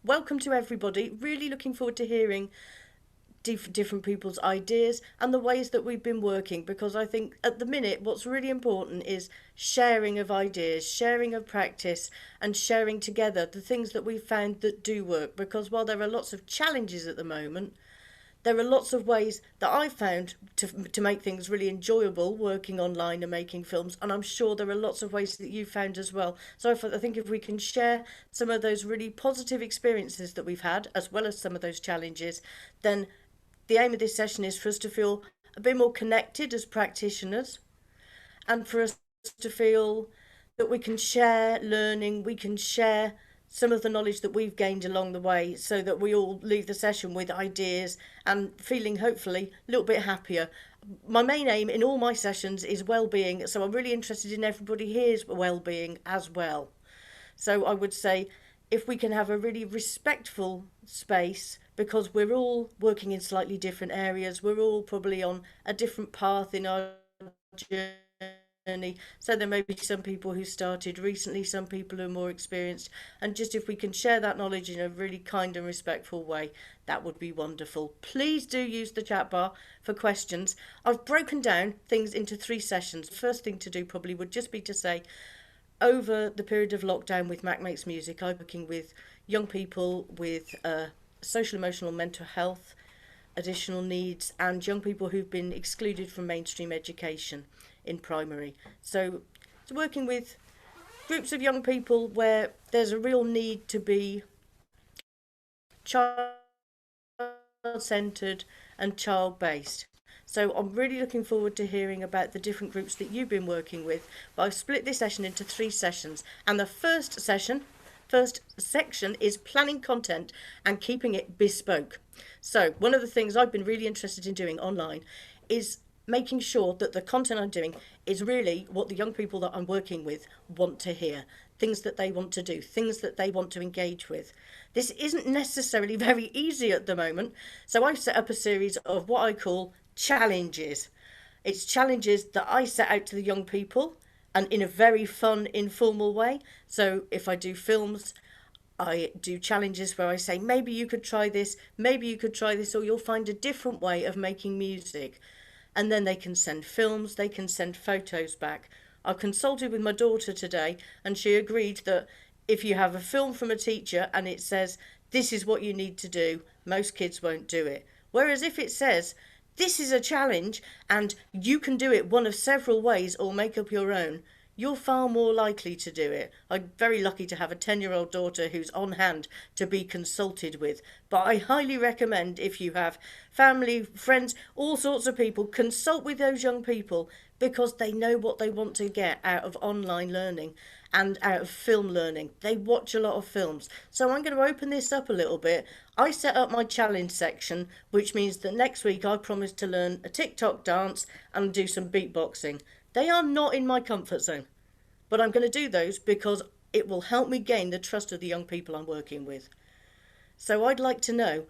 welcome to everybody. Really looking forward to hearing different people's ideas and the ways that we've been working, because I think at the minute what's really important is sharing of ideas, sharing of practice, and sharing together the things that we've found that do work. Because while there are lots of challenges at the moment, there are lots of ways that I've found to make things really enjoyable working online and making films, and I'm sure there are lots of ways that you've found as well. So I think if we can share some of those really positive experiences that we've had, as well as some of those challenges, then the aim of this session is for us to feel a bit more connected as practitioners, and for us to feel that we can share learning, we can share some of the knowledge that we've gained along the way, so that we all leave the session with ideas and feeling hopefully a little bit happier. My main aim in all my sessions is well-being, so I'm really interested in everybody here's well-being as well. So I would say if we can have a really respectful space, because we're all working in slightly different areas, we're all probably on a different path in our journey. So there may be some people who started recently, some people who are more experienced, and just if we can share that knowledge in a really kind and respectful way, that would be wonderful. Please do use the chat bar for questions. I've broken down things into 3 sessions. First thing to do probably would just be to say, over the period of lockdown with Mac Makes Music, I'm working with young people with social, emotional, mental health, additional needs, and young people who've been excluded from mainstream education in primary. So it's working with groups of young people where there's a real need to be child-centred and child-based. So I'm really looking forward to hearing about the different groups that you've been working with. But I've split this session into 3 sessions. And the first section is planning content and keeping it bespoke. So one of the things I've been really interested in doing online is making sure that the content I'm doing is really what the young people that I'm working with want to hear, things that they want to do, things that they want to engage with. This isn't necessarily very easy at the moment, so I've set up a series of what I call challenges. It's challenges that I set out to the young people, and in a very fun, informal way. So if I do films, I do challenges where I say, maybe you could try this, maybe you could try this, or you'll find a different way of making music. And then they can send films, they can send photos back. I consulted with my daughter today, and she agreed that if you have a film from a teacher and it says, this is what you need to do, most kids won't do it. Whereas if it says, this is a challenge and you can do it one of several ways or make up your own, you're far more likely to do it. I'm very lucky to have a 10-year-old daughter who's on hand to be consulted with. But I highly recommend, if you have family, friends, all sorts of people, consult with those young people, because they know what they want to get out of online learning and out of film learning. They watch a lot of films. So I'm going to open this up a little bit. I set up my challenge section, which means that next week I promise to learn a TikTok dance and do some beatboxing. They are not in my comfort zone, but I'm going to do those because it will help me gain the trust of the young people I'm working with. So I'd like to know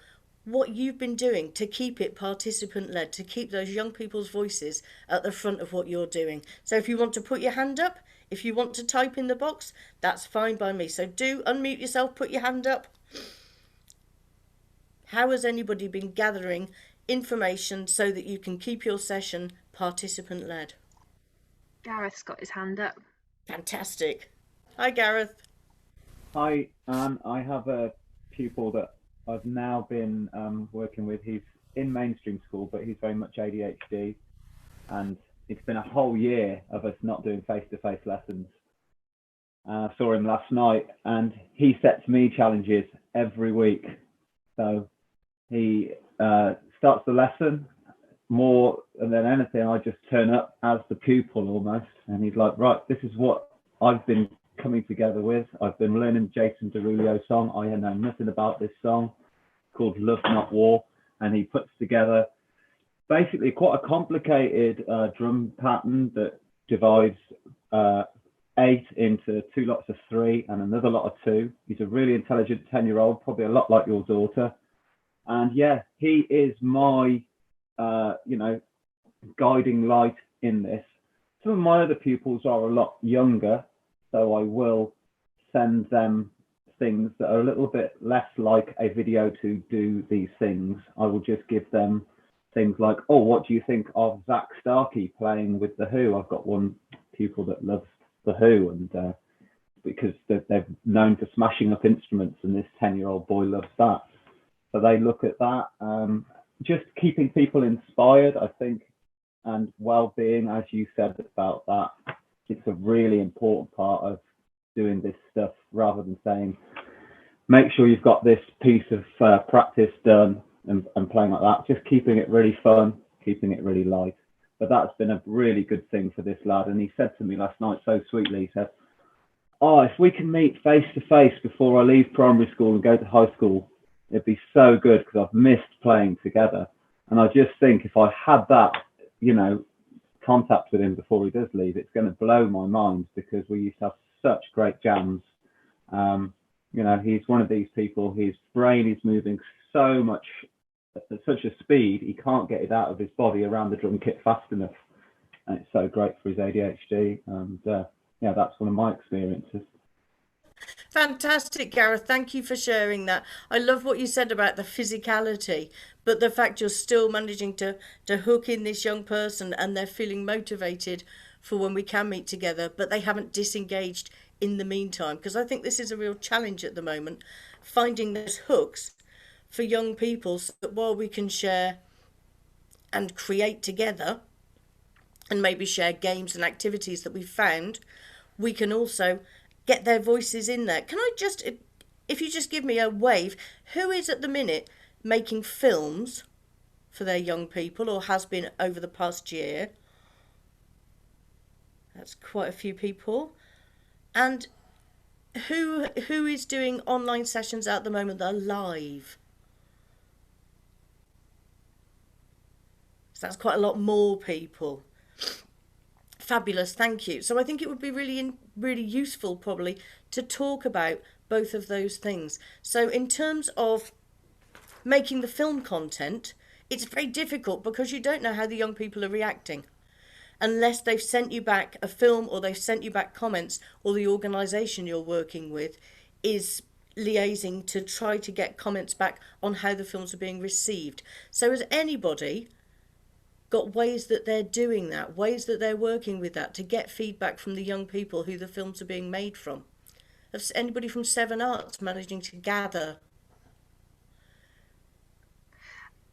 what you've been doing to keep it participant led, to keep those young people's voices at the front of what you're doing. So if you want to put your hand up, if you want to type in the box, that's fine by me. So do unmute yourself, put your hand up. How has anybody been gathering information so that you can keep your session participant led? Gareth's got his hand up. Fantastic. Hi, Gareth. Hi, Anne. I have a pupil that I've now been working with. He's in mainstream school, but he's very much ADHD. And it's been a whole year of us not doing face-to-face lessons. I saw him last night, and he sets me challenges every week. So he starts the lesson. More than anything, I just turn up as the pupil almost. And he's like, right, this is what I've been coming together with. I've been learning Jason Derulo's song. I know nothing about this song, called Love Not War. And he puts together basically quite a complicated drum pattern that divides 8 into 2 lots of 3 and another lot of 2. He's a really intelligent 10-year-old, probably a lot like your daughter. And yeah, he is my, guiding light in this. Some of my other pupils are a lot younger, so I will send them things that are a little bit less like a video to do these things, I will just give them things like, oh, what do you think of Zach Starkey playing with The Who? I've got one pupil that loves The Who, and because they're known for smashing up instruments, and this 10-year-old boy loves that. So they look at that. Just keeping people inspired, I think, and well-being, as you said about that, it's a really important part of doing this stuff, rather than saying, make sure you've got this piece of practice done and playing like that. Just keeping it really fun, keeping it really light. But that's been a really good thing for this lad. And he said to me last night so sweetly, he said, oh, if we can meet face to face before I leave primary school and go to high school, it'd be so good, because I've missed playing together. And I just think if I had that, contact with him before he does leave, it's going to blow my mind, because we used to have such great jams. He's one of these people, his brain is moving so much at such a speed, he can't get it out of his body around the drum kit fast enough. And it's so great for his ADHD. And that's one of my experiences. Fantastic, Gareth. Thank you for sharing that. I love what you said about the physicality, but the fact you're still managing to hook in this young person, and they're feeling motivated for when we can meet together, but they haven't disengaged in the meantime. Because I think this is a real challenge at the moment, finding those hooks for young people, so that while we can share and create together and maybe share games and activities that we've found, we can also get their voices in there. Can I just, if you just give me a wave, who is at the minute making films for their young people, or has been over the past year? That's quite a few people. And who is doing online sessions at the moment that are live? So that's quite a lot more people. Fabulous, thank you. So I think it would be really useful probably to talk about both of those things. So in terms of making the film content, it's very difficult, because you don't know how the young people are reacting unless they've sent you back a film, or they've sent you back comments, or the organisation you're working with is liaising to try to get comments back on how the films are being received. So has anybody got ways that they're doing that, ways that they're working with that, to get feedback from the young people who the films are being made from? Has anybody from Seven Arts managing to gather?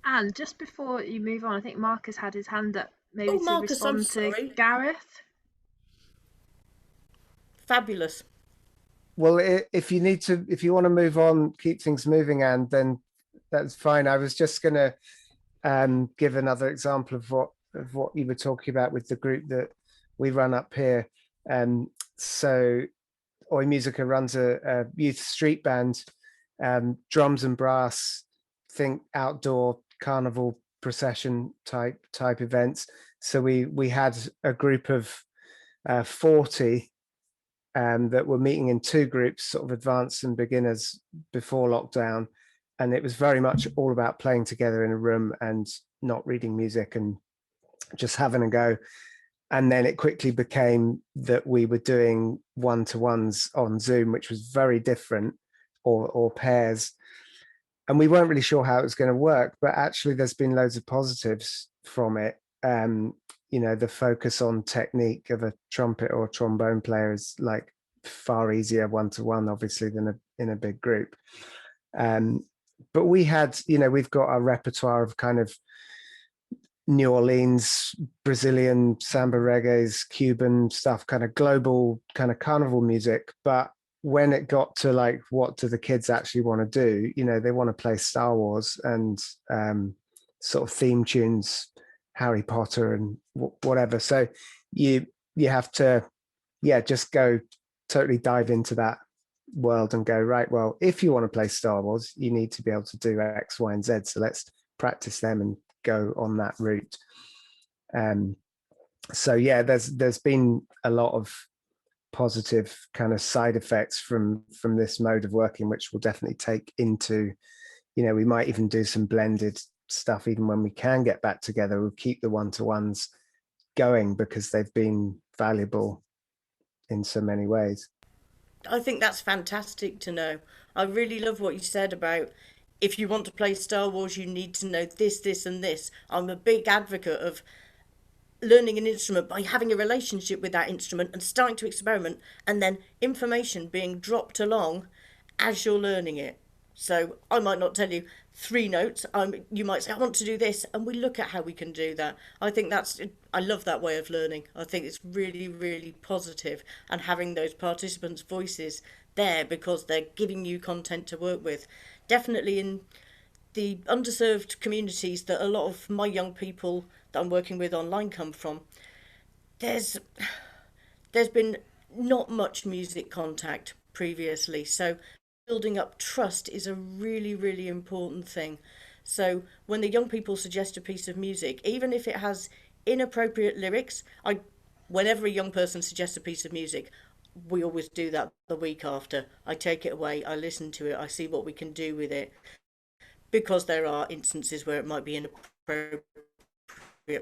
And just before you move on, I think Marcus had his hand up, maybe to Marcus, I'm respond sorry. to Gareth. Fabulous. Well, if you want to move on, keep things moving, and then that's fine. I was just going to give another example of what you were talking about with the group that we run up here. So Oi Musica runs a youth street band, drums and brass, think outdoor carnival procession type events. So we had a group of 40 that were meeting in two groups, sort of advanced and beginners, before lockdown. And it was very much all about playing together in a room and not reading music and just having a go. And then it quickly became that we were doing one-to-ones on Zoom, which was very different, or pairs. And we weren't really sure how it was going to work, but actually there's been loads of positives from it. The focus on technique of a trumpet or trombone player is like far easier one-to-one, obviously, than in a big group. But we had, we've got a repertoire of kind of New Orleans, Brazilian samba reggaes, Cuban stuff, kind of global kind of carnival music. But when it got to like, what do the kids actually want to do? They want to play Star Wars and sort of theme tunes, Harry Potter and whatever. So you have to, just go totally dive into that world and go, right, well, if you want to play Star Wars, you need to be able to do X, Y, and Z. So let's practice them and go on that route. There's been a lot of positive kind of side effects from this mode of working, which we'll definitely take into, we might even do some blended stuff even when we can get back together. We'll keep the one-to-ones going because they've been valuable in so many ways. I think that's fantastic to know. I really love what you said about if you want to play Star Wars, you need to know this, this, and this. I'm a big advocate of learning an instrument by having a relationship with that instrument and starting to experiment, and then information being dropped along as you're learning it. So I might not tell you three notes. You might say, I want to do this, and we look at how we can do that. I think I love that way of learning. I think it's really, really positive, and having those participants' voices there because they're giving you content to work with. Definitely in the underserved communities that a lot of my young people that I'm working with online come from, there's been not much music contact previously. So building up trust is a really, really important thing. So when the young people suggest a piece of music, even if it has inappropriate lyrics, whenever a young person suggests a piece of music, we always do that the week after. I take it away, I listen to it, I see what we can do with it, because there are instances where it might be inappropriate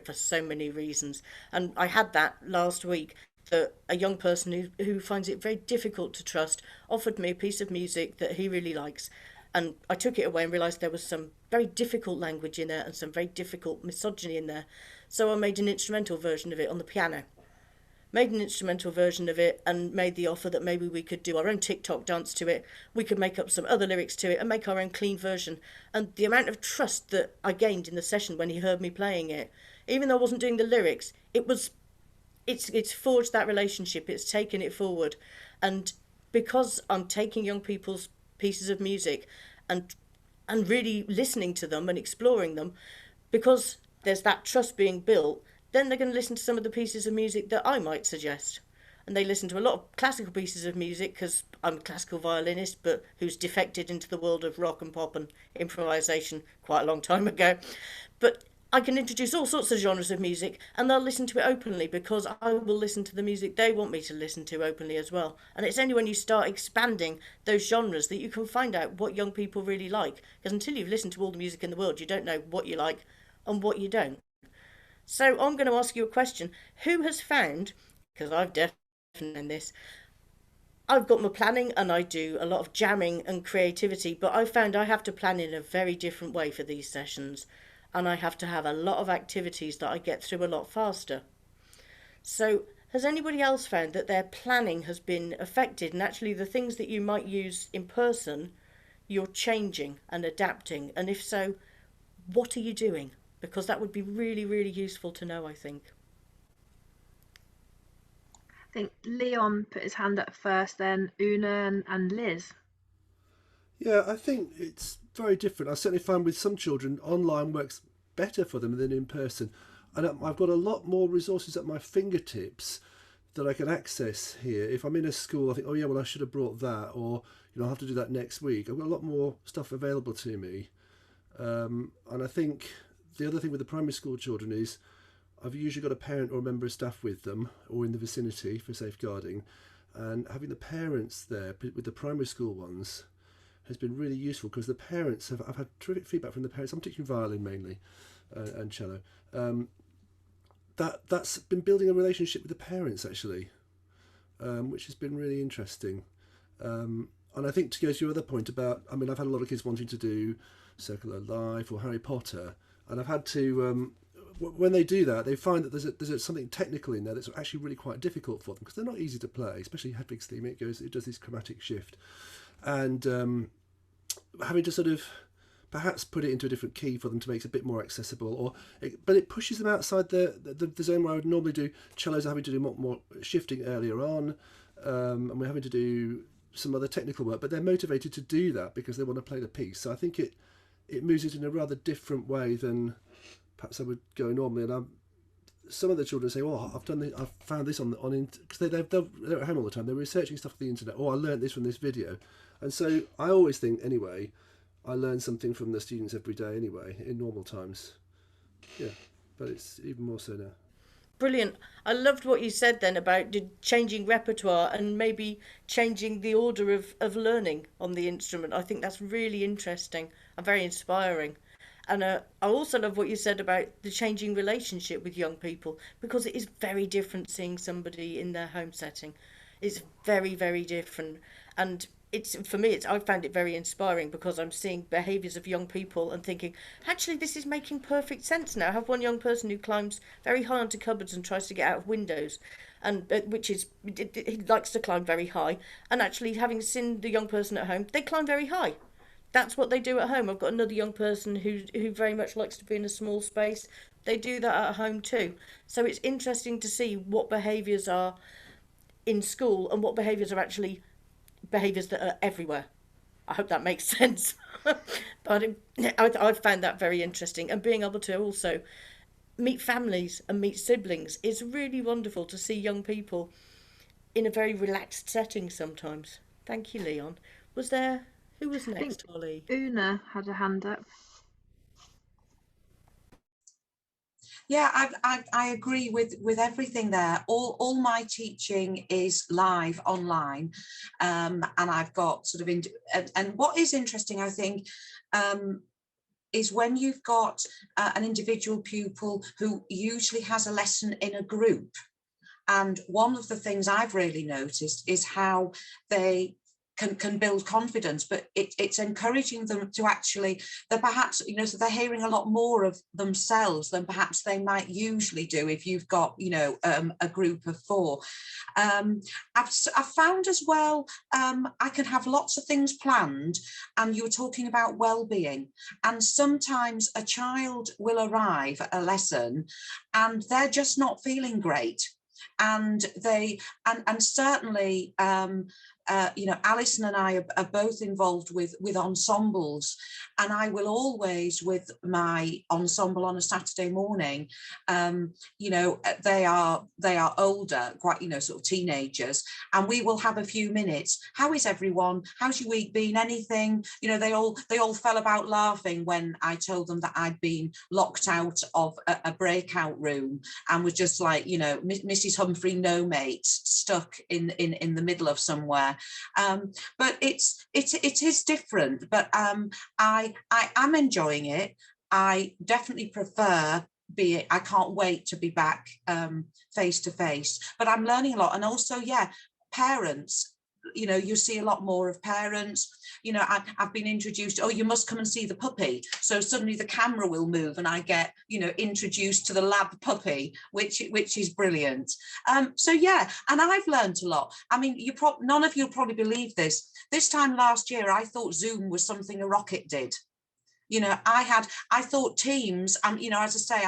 for so many reasons. And I had that last week, that a young person who finds it very difficult to trust offered me a piece of music that he really likes. And I took it away and realised there was some very difficult language in there and some very difficult misogyny in there. So I made an instrumental version of it on the piano. Made an instrumental version of it and made the offer that maybe we could do our own TikTok dance to it. We could make up some other lyrics to it and make our own clean version. And the amount of trust that I gained in the session when he heard me playing it, even though I wasn't doing the lyrics, it's forged that relationship, it's taken it forward. And because I'm taking young people's pieces of music and really listening to them and exploring them, because there's that trust being built, then they're going to listen to some of the pieces of music that I might suggest. And they listen to a lot of classical pieces of music because I'm a classical violinist, but who's defected into the world of rock and pop and improvisation quite a long time ago. But I can introduce all sorts of genres of music and they'll listen to it openly because I will listen to the music they want me to listen to openly as well. And it's only when you start expanding those genres that you can find out what young people really like. Because until you've listened to all the music in the world, you don't know what you like and what you don't. So I'm going to ask you a question. Who has found, because I've definitely done this, I've got my planning and I do a lot of jamming and creativity, but I found I have to plan in a very different way for these sessions. And I have to have a lot of activities that I get through a lot faster. So has anybody else found that their planning has been affected and actually the things that you might use in person, you're changing and adapting? And if so, what are you doing? Because that would be really, really useful to know, I think. I think Leon put his hand up first, then Una and Liz. Yeah, I think it's very different. I certainly find with some children, online works better for them than in person. And I've got a lot more resources at my fingertips that I can access here. If I'm in a school, I think, oh yeah, well, I should have brought that, or I'll have to do that next week. I've got a lot more stuff available to me. And I think the other thing with the primary school children is I've usually got a parent or a member of staff with them or in the vicinity for safeguarding, and having the parents there with the primary school ones has been really useful because the parents I've had terrific feedback from the parents. I'm teaching violin mainly and cello. That's been building a relationship with the parents actually, which has been really interesting. And I think to go to your other point about, I've had a lot of kids wanting to do Circle of Life or Harry Potter, and I've had to when they do that, they find that there's something technical in there that's actually really quite difficult for them because they're not easy to play, especially Hedwig's theme. It does this chromatic shift, and having to sort of perhaps put it into a different key for them to make it a bit more accessible, but it pushes them outside the zone where I would normally do. Cellos are having to do more shifting earlier on, and we're having to do some other technical work, but they're motivated to do that because they want to play the piece. So I think it moves it in a rather different way than perhaps I would go normally. And some of the children say, "Oh, I've found this on because they're at home all the time. They're researching stuff on the internet. Oh, I learned this from this video." And so I always think, anyway, I learn something from the students every day anyway in normal times. Yeah, but it's even more so now. Brilliant. I loved what you said then about changing repertoire and maybe changing the order of learning on the instrument. I think that's really interesting and very inspiring. And I also love what you said about the changing relationship with young people, because it is very different seeing somebody in their home setting. is very, very different. And it's, for me, it's, I found it very inspiring because I'm seeing behaviours of young people and thinking, actually, this is making perfect sense now. I have one young person who climbs very high onto cupboards and tries to get out of windows, and which is, he likes to climb very high. And actually, having seen the young person at home, they climb very high. That's what they do at home. I've got another young person who very much likes to be in a small space. They do that at home too. So it's interesting to see what behaviours are in school and what behaviours are actually behaviours that are everywhere. I hope that makes sense. But I've found that very interesting. And being able to also meet families and meet siblings is really wonderful to see young people in a very relaxed setting sometimes. Thank you, Leon. Was there, who was I think next, Holly? Una had a hand up. Yeah, I agree with everything there. All my teaching is live online, and I've got sort of and what is interesting, I think, is when you've got an individual pupil who usually has a lesson in a group. And one of the things I've really noticed is how they can build confidence, but it's encouraging them to actually, they're perhaps, you know, so they're hearing a lot more of themselves than perhaps they might usually do if you've got, you know, a group of 4. I've found as well, I can have lots of things planned, and you were talking about well-being, and sometimes a child will arrive at a lesson and they're just not feeling great. And they and certainly you know, Alison and I are both involved with ensembles, and I will always, with my ensemble on a Saturday morning, you know, they are older, quite, you know, sort of teenagers, and we will have a few minutes. How is everyone? How's your week been? Anything? You know, they all fell about laughing when I told them that I'd been locked out of a breakout room and was just like, you know, Mrs. Humphrey no mate, stuck in the middle of somewhere. But it is different, but I am enjoying it. I definitely prefer I can't wait to be back face to face, but I'm learning a lot. And also, yeah, parents, you know, you see a lot more of parents. You know, I've been introduced, oh, you must come and see the puppy. So suddenly the camera will move and I get, you know, introduced to the lab puppy, which is brilliant. So yeah, and I've learned a lot. I mean, none of you will probably believe this. This time last year, I thought Zoom was something a rocket did. You know, I thought Teams, you know, as I say,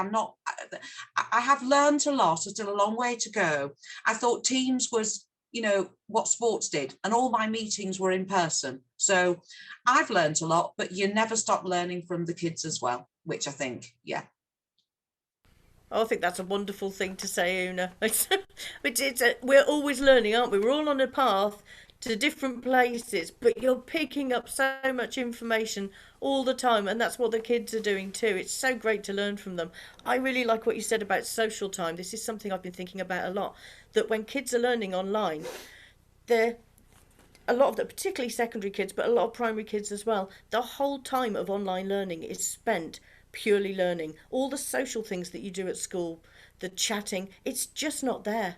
I have learned a lot. There's still a long way to go. I thought Teams was, you know, what sports did, and all my meetings were in person. So I've learned a lot, but you never stop learning from the kids as well, which I think, yeah. I think that's a wonderful thing to say, Una. We're always learning, aren't we? We're all on a path to different places, but you're picking up so much information all the time, and that's what the kids are doing too. It's so great to learn from them. I really like what you said about social time. This is something I've been thinking about a lot, that when kids are learning online, they're a lot of the, particularly secondary kids, but a lot of primary kids as well, the whole time of online learning is spent purely learning. All the social things that you do at school, the chatting, it's just not there.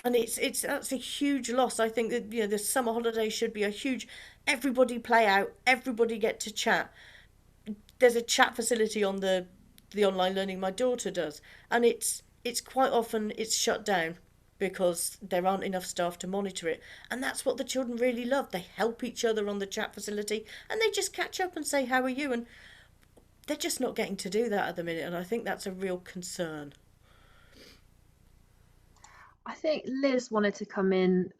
And that's a huge loss. I think that, you know, the summer holiday should be a huge, everybody play out, everybody get to chat. There's a chat facility on the online learning my daughter does, and it's quite often it's shut down because there aren't enough staff to monitor it. And that's what the children really love. They help each other on the chat facility, and they just catch up and say, how are you? And they're just not getting to do that at the minute, and I think that's a real concern. I think Liz wanted to come in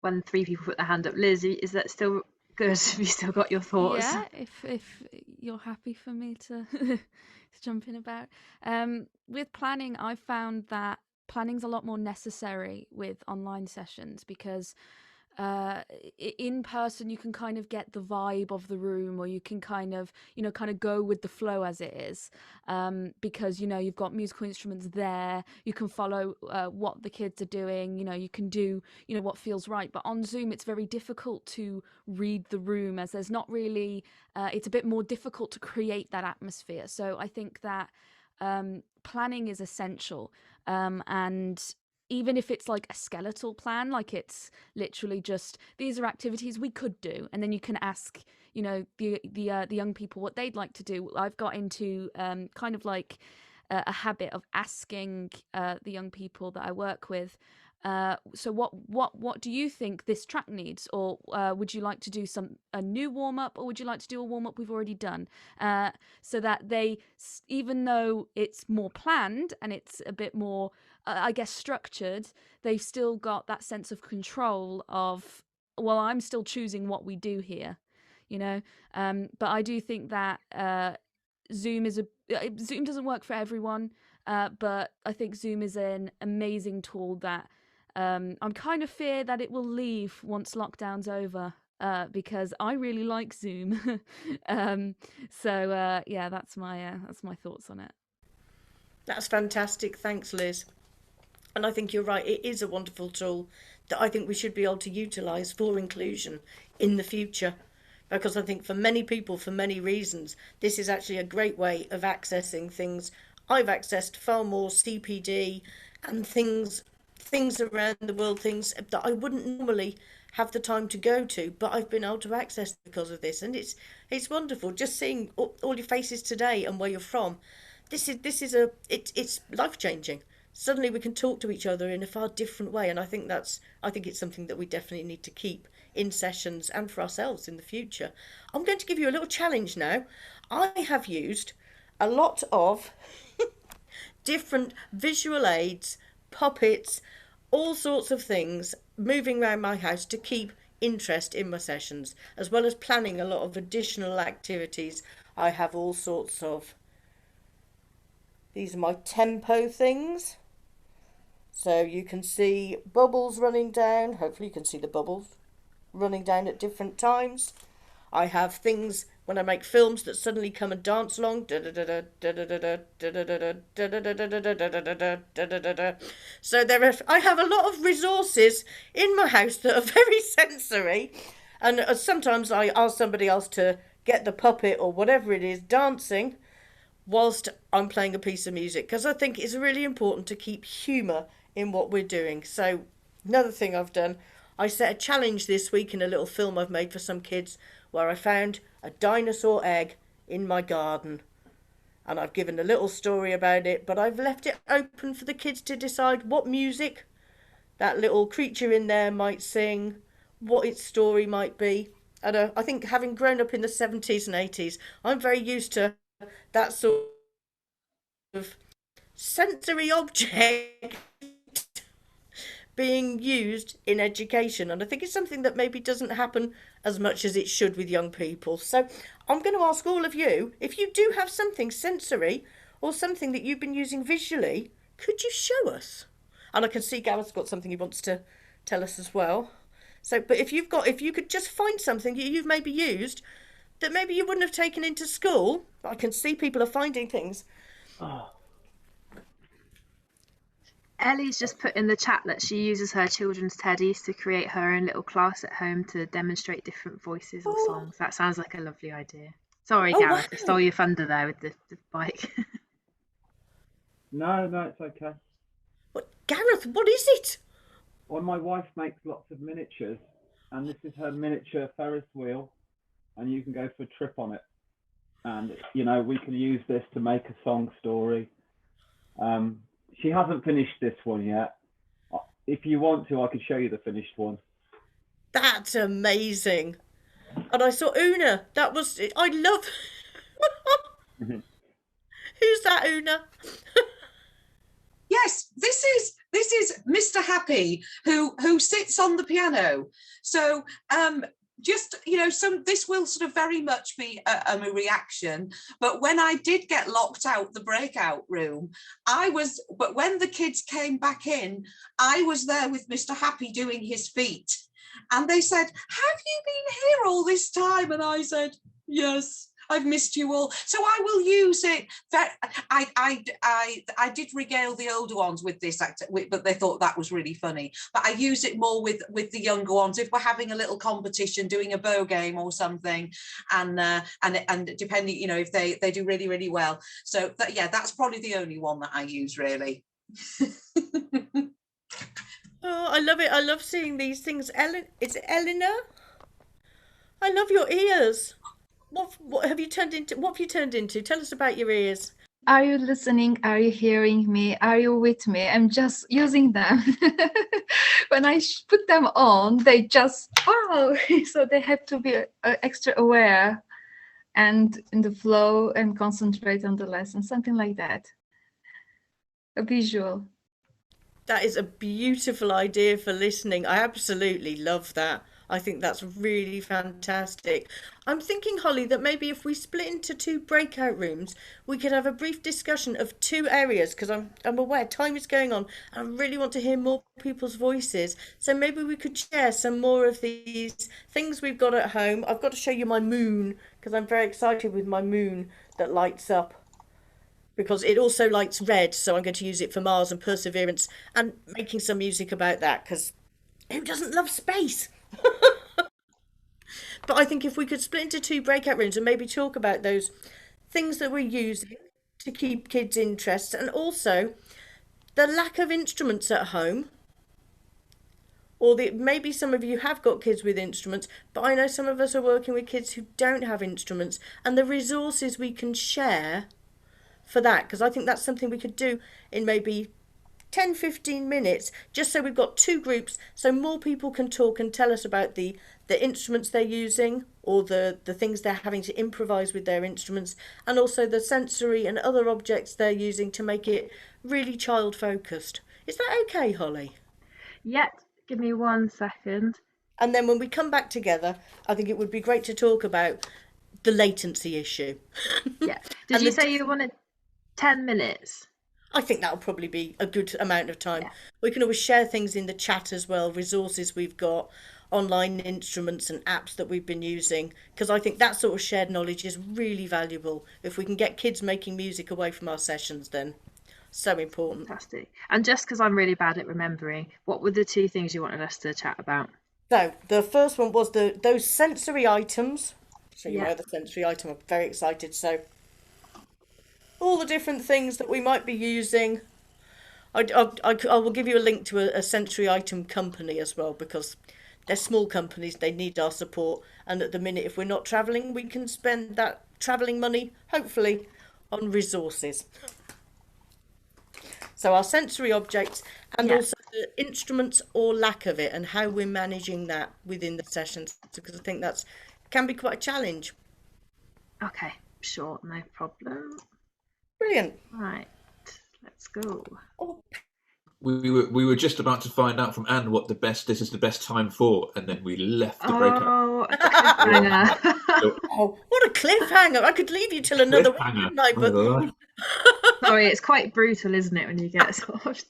when 3 people put their hand up. Liz, is that still good? Have you still got your thoughts? Yeah, if you're happy for me to to jump in about with planning, I've found that planning's a lot more necessary with online sessions because in person you can kind of get the vibe of the room, or you can kind of go with the flow as it is, because you've got musical instruments there, you can follow what the kids are doing, you can do what feels right. But on Zoom it's very difficult to read the room, as there's not really it's a bit more difficult to create that atmosphere. So I think that planning is essential, and even if it's like a skeletal plan, like it's literally just these are activities we could do, and then you can ask, you know, the young people what they'd like to do. I've got into kind of like a habit of asking the young people that I work with, so what do you think this track needs, or would you like to do a new warm up, or would you like to do a warm up we've already done, so that they, even though it's more planned and it's a bit more I guess structured, they've still got that sense of control of, well, I'm still choosing what we do here, you know. But I do think that Zoom doesn't work for everyone, but I think Zoom is an amazing tool that I'm kind of fear that it will leave once lockdown's over, because I really like Zoom. Yeah, that's my thoughts on it. That's fantastic. Thanks, Liz. And I think you're right. It is a wonderful tool that I think we should be able to utilise for inclusion in the future. Because I think for many people, for many reasons, this is actually a great way of accessing things. I've accessed far more CPD and things around the world, things that I wouldn't normally have the time to go to, but I've been able to access because of this. And it's wonderful just seeing all your faces today and where you're from. It's life-changing. Suddenly we can talk to each other in a far different way, and I think it's something that we definitely need to keep in sessions and for ourselves in the future. I'm going to give you a little challenge now. I have used a lot of different visual aids, puppets, all sorts of things moving around my house to keep interest in my sessions, as well as planning a lot of additional activities. I have all sorts of, these are my tempo things. So you can see bubbles running down. Hopefully you can see the bubbles running down at different times. I have things when I make films that suddenly come and dance along. So I have a lot of resources in my house that are very sensory, and sometimes I ask somebody else to get the puppet or whatever it is dancing whilst I'm playing a piece of music, because I think it's really important to keep humour in what we're doing. So another thing I've done, I set a challenge this week in a little film I've made for some kids where I found a dinosaur egg in my garden, and I've given a little story about it, but I've left it open for the kids to decide what music that little creature in there might sing, what its story might be. And I think having grown up in the 70s and 80s, I'm very used to that sort of sensory object being used in education, and I think it's something that maybe doesn't happen as much as it should with young people. So I'm going to ask all of you, if you do have something sensory or something that you've been using visually, could you show us? And I can see Gareth's got something he wants to tell us as well. So, but if you could just find something that you've maybe used that maybe you wouldn't have taken into school. I can see people are finding things. Oh. Ellie's just put in the chat that she uses her children's teddies to create her own little class at home to demonstrate different voices or songs. That sounds like a lovely idea. Sorry, Gareth, I stole your thunder there with the bike. No, it's okay. What, Gareth, what is it? Well, my wife makes lots of miniatures, and this is her miniature Ferris wheel, and you can go for a trip on it. And, you know, we can use this to make a song story. She hasn't finished this one yet. If you want to, I could show you the finished one. That's amazing. And I saw Una. That was, I love. Who's that, Una? Yes, this is Mr. Happy who sits on the piano. So just, you know, this will sort of very much be a reaction. But when I did get locked out the breakout room, but when the kids came back in, I was there with Mr. Happy doing his feet. And they said, have you been here all this time? And I said, yes, I've missed you all. So I will use it. I did regale the older ones with this, but they thought that was really funny. But I use it more with the younger ones. If we're having a little competition, doing a bow game or something, and depending, you know, if they do really, really well. So yeah, that's probably the only one that I use really. Oh, I love it. I love seeing these things. Ellen, is it Eleanor? I love your ears. What have you turned into? What have you turned into? Tell us about your ears. Are you listening? Are you hearing me? Are you with me? I'm just using them. When I put them on, they just, wow. So they have to be extra aware and in the flow and concentrate on the lesson, something like that. A visual. That is a beautiful idea for listening. I absolutely love that. I think that's really fantastic. I'm thinking, Holly, that maybe if we split into two breakout rooms, we could have a brief discussion of two areas because I'm aware time is going on and I really want to hear more people's voices. So maybe we could share some more of these things we've got at home. I've got to show you my moon because I'm very excited with my moon that lights up because it also lights red, so I'm going to use it for Mars and Perseverance and making some music about that because who doesn't love space? But I think if we could split into two breakout rooms and maybe talk about those things that we're using to keep kids' interests and also the lack of instruments at home. Or maybe some of you have got kids with instruments, but I know some of us are working with kids who don't have instruments and the resources we can share for that, because I think that's something we could do in maybe 10-15 minutes, just so we've got two groups so more people can talk and tell us about the instruments they're using or the things they're having to improvise with their instruments and also the sensory and other objects they're using to make it really child focused. Is that okay, Holly? Yeah, give me 1 second. And then when we come back together, I think it would be great to talk about the latency issue. Yeah. Did you say you wanted 10 minutes? I think that'll probably be a good amount of time. Yeah. We can always share things in the chat as well, resources we've got, online instruments and apps that we've been using, because I think that sort of shared knowledge is really valuable. If we can get kids making music away from our sessions, then so important. Fantastic. And just because I'm really bad at remembering, what were the two things you wanted us to chat about? So the first one was those sensory items. So you Yeah. know the sensory item. I'm very excited. So all the different things that we might be using. I will give you a link to a sensory item company as well because they're small companies. They need our support. And at the minute, if we're not travelling, we can spend that travelling money, hopefully, on resources. So our sensory objects and Yeah. also the instruments or lack of it and how we're managing that within the sessions because I think that's can be quite a challenge. Okay, sure, no problem. Brilliant. Right, let's go. Oh, We were just about to find out from Anne what this is the best time for, and then we left the breakout. Oh, a cliffhanger. oh, what a cliffhanger. I could leave you till another week, couldn't I? But Sorry, it's quite brutal, isn't it, when you get sort of...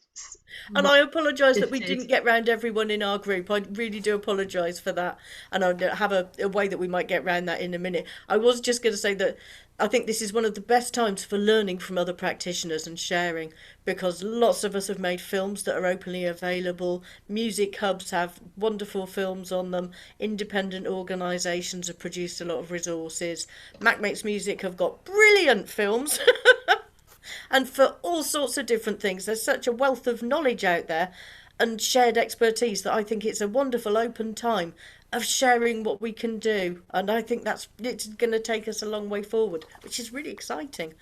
and I apologise that we gifted. didn't get round everyone in our group. I really do apologise for that. And I have a way that we might get round that in a minute. I was just going to say that I think this is one of the best times for learning from other practitioners and sharing because lots of us have made films that are openly available. Music hubs have wonderful films on them. Independent organisations have produced a lot of resources. Mac Makes Music have got brilliant films. And for all sorts of different things, there's such a wealth of knowledge out there and shared expertise that I think it's a wonderful open time of sharing what we can do. And I think it's going to take us a long way forward, which is really exciting.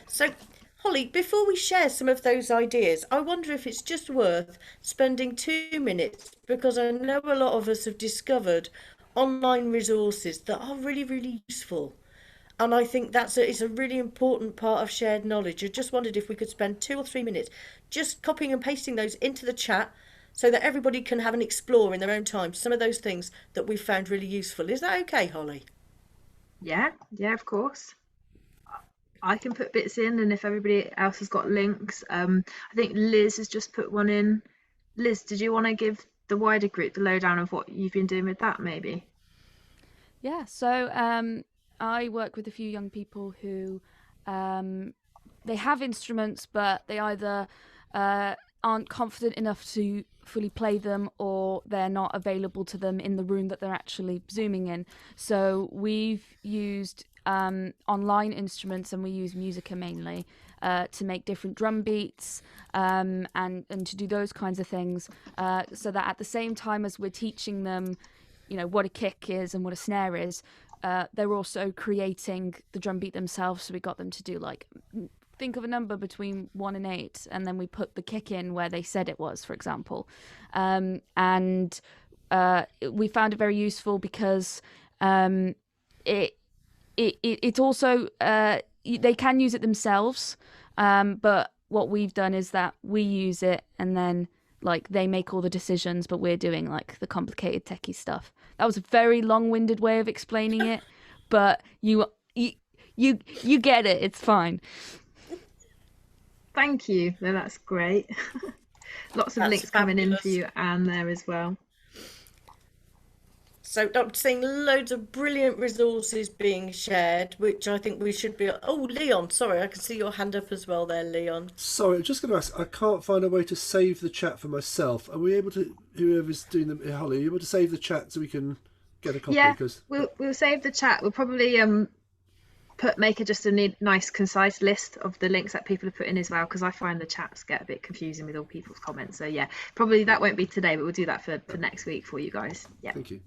So, Holly, before we share some of those ideas, I wonder if it's just worth spending 2 minutes because I know a lot of us have discovered online resources that are really, really useful. And I think it's a really important part of shared knowledge. I just wondered if we could spend 2 or 3 minutes just copying and pasting those into the chat so that everybody can have an explore in their own time. Some of those things that we've found really useful. Is that okay, Holly? Yeah, of course. I can put bits in, and if everybody else has got links, I think Liz has just put one in. Liz, did you want to give the wider group the lowdown of what you've been doing with that, maybe? Yeah, so I work with a few young people who they have instruments, but they either aren't confident enough to fully play them or they're not available to them in the room that they're actually Zooming in. So we've used online instruments, and we use Musica mainly to make different drum beats and to do those kinds of things, so that at the same time as we're teaching them, what a kick is and what a snare is, they're also creating the drum beat themselves. So we got them to do, like, think of a number between 1 and 8, and then we put the kick in where they said it was, for example. And we found it very useful because it's also they can use it themselves, but what we've done is that we use it, and then, like, they make all the decisions, but we're doing, like, the complicated techie stuff. That was a very long-winded way of explaining it, but you get it. It's fine. Thank you. No, that's great. Lots of links coming in for you, Anne, there as well. So I'm seeing loads of brilliant resources being shared, which I think we should be... Oh, Leon, sorry, I can see your hand up as well there, Leon. Sorry, I'm just going to ask, I can't find a way to save the chat for myself. Are we able to, whoever's doing them, Holly, are you able to save the chat so we can get a copy? Yeah, we'll save the chat. We'll probably make just a nice concise list of the links that people have put in as well, because I find the chats get a bit confusing with all people's comments. So yeah, probably that won't be today, but we'll do that for next week for you guys. Yeah. Thank you.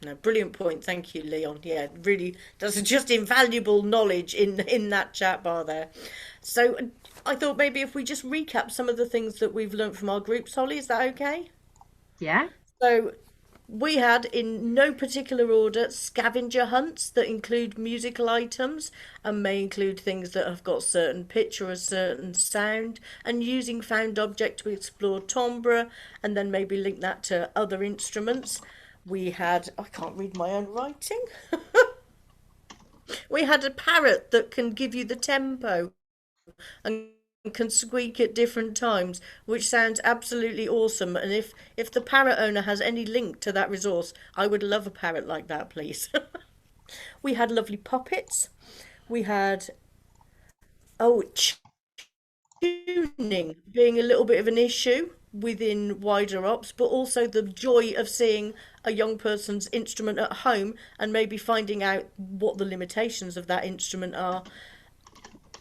No, brilliant point. Thank you, Leon. Yeah, really, that's just invaluable knowledge in that chat bar there. So I thought maybe if we just recap some of the things that we've learned from our groups, Holly, is that okay? Yeah. So we had, in no particular order, scavenger hunts that include musical items and may include things that have got certain pitch or a certain sound, and using found object to explore timbre and then maybe link that to other instruments. We had, I can't read my own writing. We had a parrot that can give you the tempo and can squeak at different times, which sounds absolutely awesome. And if the parrot owner has any link to that resource, I would love a parrot like that, please. We had lovely puppets. We had, tuning being a little bit of an issue within wider ops, but also the joy of seeing a young person's instrument at home and maybe finding out what the limitations of that instrument are,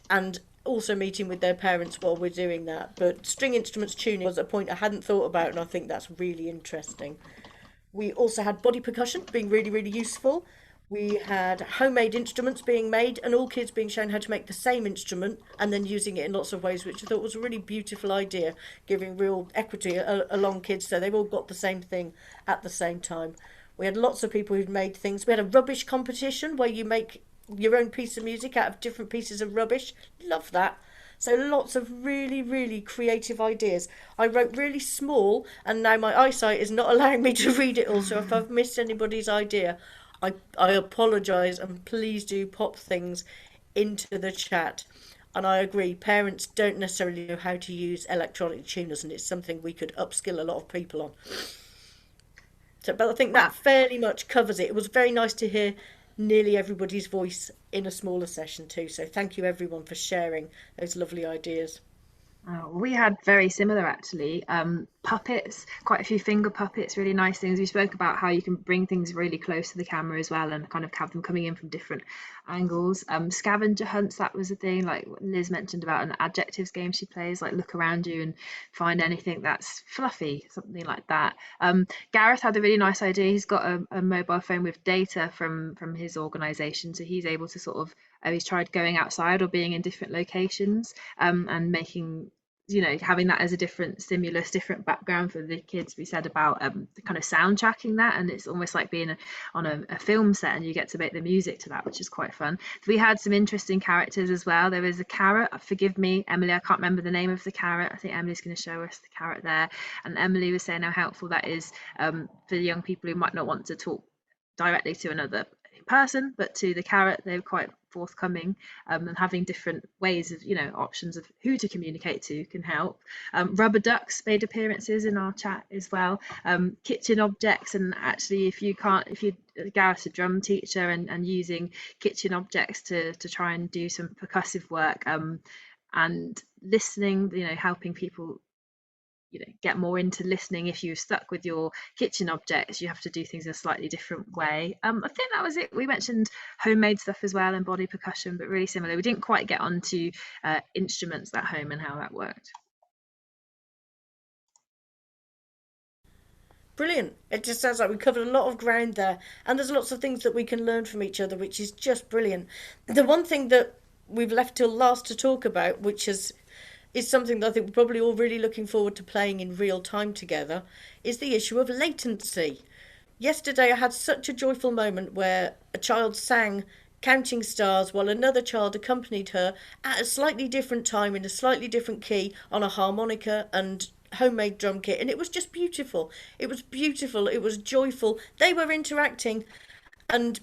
and also meeting with their parents while we're doing that. But string instruments tuning was a point I hadn't thought about, and I think that's really interesting. We also had body percussion being really, really useful. We had homemade instruments being made, and all kids being shown how to make the same instrument and then using it in lots of ways, which I thought was a really beautiful idea, giving real equity along kids so they've all got the same thing at the same time. We had lots of people who'd made things. We had a rubbish competition where you make your own piece of music out of different pieces of rubbish. Love that. So lots of really, really creative ideas. I wrote really small, and now my eyesight is not allowing me to read it all, so if I've missed anybody's idea, I apologise, and please do pop things into the chat. And I agree, parents don't necessarily know how to use electronic tuners, and it's something we could upskill a lot of people on. So, but I think that fairly much covers it. It was very nice to hear nearly everybody's voice in a smaller session too. So thank you everyone for sharing those lovely ideas. We had very similar actually. Puppets, quite a few finger puppets, really nice things. We spoke about how you can bring things really close to the camera as well and kind of have them coming in from different angles. Scavenger hunts, that was a thing, like Liz mentioned about an adjectives game she plays, like look around you and find anything that's fluffy, something like that. Gareth had a really nice idea. He's got a mobile phone with data from his organisation, so he's able to sort of, he's tried going outside or being in different locations and making, having that as a different stimulus, different background for the kids. We said about the kind of sound tracking that, and it's almost like being on a film set and you get to make the music to that, which is quite fun. We had some interesting characters as well. There was a carrot, forgive me Emily, I can't remember the name of the carrot. I think Emily's going to show us the carrot there, and Emily was saying how helpful that is for the young people who might not want to talk directly to another person, but to the carrot. They're quite forthcoming, and having different ways of, options of who to communicate to can help. Rubber ducks made appearances in our chat as well. Kitchen objects, and actually if Gareth's a drum teacher, and using kitchen objects to try and do some percussive work, and listening, helping people get more into listening. If you're stuck with your kitchen objects, you have to do things in a slightly different way. I think that was it. We mentioned homemade stuff as well and body percussion, but really similar. We didn't quite get onto instruments at home and how that worked. Brilliant. It just sounds like we covered a lot of ground there, and there's lots of things that we can learn from each other, which is just brilliant. The one thing that we've left till last to talk about, which is something that I think we're probably all really looking forward to playing in real time together, is the issue of latency. Yesterday I had such a joyful moment where a child sang Counting Stars while another child accompanied her at a slightly different time in a slightly different key on a harmonica and homemade drum kit, and it was just beautiful. It was beautiful. It was joyful. They were interacting and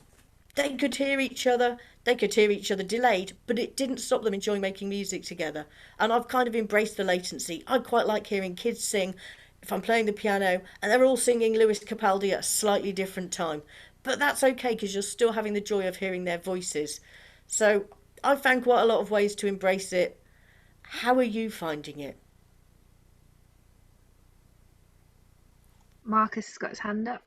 they could hear each other. They could hear each other delayed, but it didn't stop them enjoying making music together. And I've kind of embraced the latency. I quite like hearing kids sing if I'm playing the piano and they're all singing Lewis Capaldi at a slightly different time. But that's okay because you're still having the joy of hearing their voices. So I've found quite a lot of ways to embrace it. How are you finding it? Marcus has got his hand up.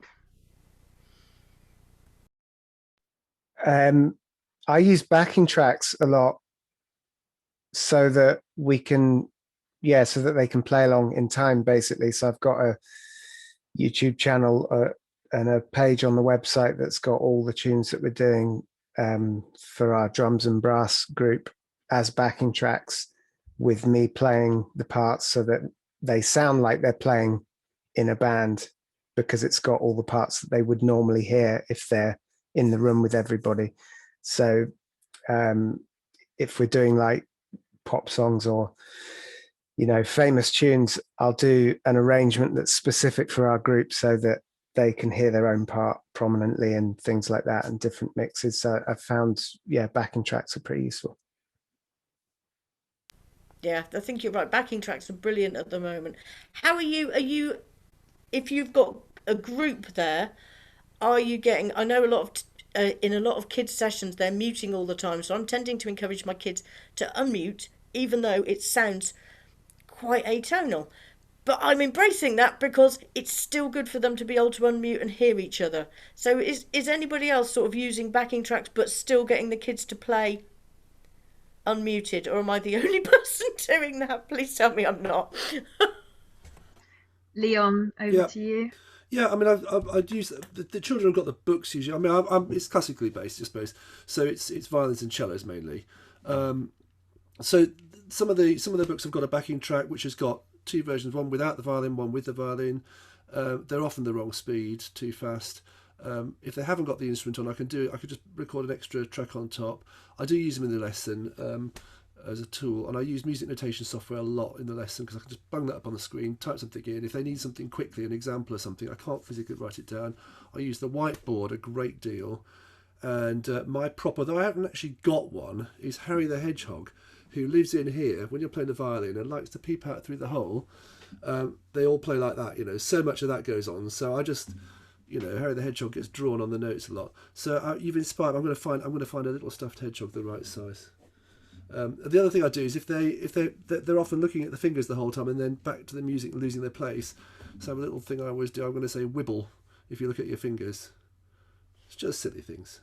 I use backing tracks a lot so that we can, so that they can play along in time, basically. So I've got a YouTube channel and a page on the website that's got all the tunes that we're doing for our drums and brass group as backing tracks, with me playing the parts so that they sound like they're playing in a band, because it's got all the parts that they would normally hear if they're in the room with everybody. So if we're doing like pop songs or famous tunes, I'll do an arrangement that's specific for our group so that they can hear their own part prominently and things like that, and different mixes. So I've found backing tracks are pretty useful. Yeah, I think you're right. Backing tracks are brilliant at the moment. How are you if you've got a group there, are you getting, I know a lot of in a lot of kids sessions they're muting all the time, so I'm tending to encourage my kids to unmute even though it sounds quite atonal, but I'm embracing that because it's still good for them to be able to unmute and hear each other. So is anybody else sort of using backing tracks but still getting the kids to play unmuted, or am I the only person doing that? Please tell me I'm not. Leon, over to you. Yeah, I mean, I'd use the children have got the books usually. I mean, it's classically based, I suppose. So it's violins and cellos mainly. So some of the books have got a backing track which has got two versions: one without the violin, one with the violin. They're often the wrong speed, too fast. If they haven't got the instrument on, I could just record an extra track on top. I do use them in the lesson as a tool, and I use music notation software a lot in the lesson because I can just bung that up on the screen, type something in. If they need something quickly, an example or something, I can't physically write it down, I use the whiteboard a great deal. And my prop, although I haven't actually got one, is Harry the Hedgehog, who lives in here when you're playing the violin and likes to peep out through the hole. They all play like that, so much of that goes on. So I just, Harry the Hedgehog gets drawn on the notes a lot. So you've inspired. I'm going to find a little stuffed hedgehog the right size. The other thing I do is if they're often looking at the fingers the whole time and then back to the music and losing their place. So I have a little thing I always do. I'm going to say wibble if you look at your fingers. It's just silly things.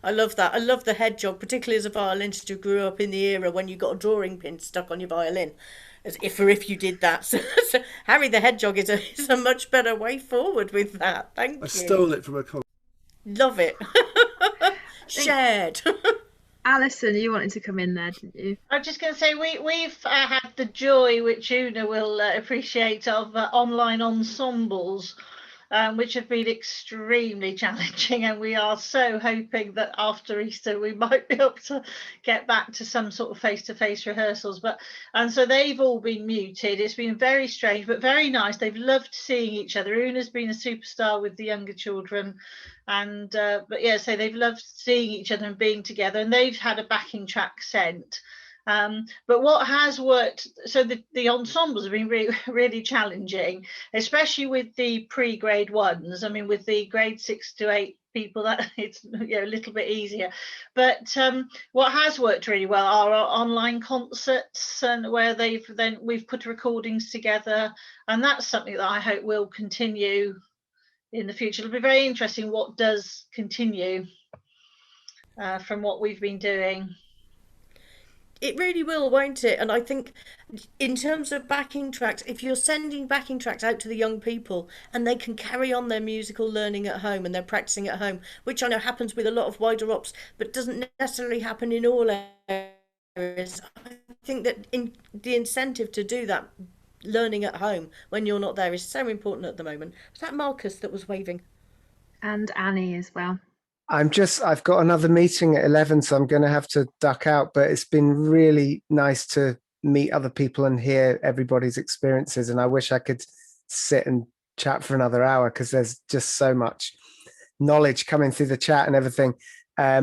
I love that. I love the hedgehog, particularly as a violinist who grew up in the era when you got a drawing pin stuck on your violin. As if you did that. So Harry the Hedgehog is a much better way forward with that. Thank you. I stole it from a colleague. Love it. Shared. Alison, you wanted to come in there, didn't you? I was just going to say we've had the joy, which Una will appreciate, of online ensembles, which have been extremely challenging, and we are so hoping that after Easter we might be able to get back to some sort of face-to-face rehearsals. And so they've all been muted. It's been very strange but very nice. They've loved seeing each other. Una's been a superstar with the younger children, and so they've loved seeing each other and being together, and they've had a backing track sent. But what has worked, so the ensembles have been really, really challenging, especially with the pre-grade ones. I mean, with the grade 6 to 8 people that it's a little bit easier. But what has worked really well are our online concerts, and where we've put recordings together, and that's something that I hope will continue in the future. It'll be very interesting what does continue from what we've been doing. It really will, won't it? And I think in terms of backing tracks, if you're sending backing tracks out to the young people and they can carry on their musical learning at home and they're practicing at home, which I know happens with a lot of wider ops, but doesn't necessarily happen in all areas. I think that the incentive to do that learning at home when you're not there is so important at the moment. Was that Marcus that was waving? And Annie as well. I've got another meeting at 11, so I'm going to have to duck out, but it's been really nice to meet other people and hear everybody's experiences. And I wish I could sit and chat for another hour, because there's just so much knowledge coming through the chat and everything. Are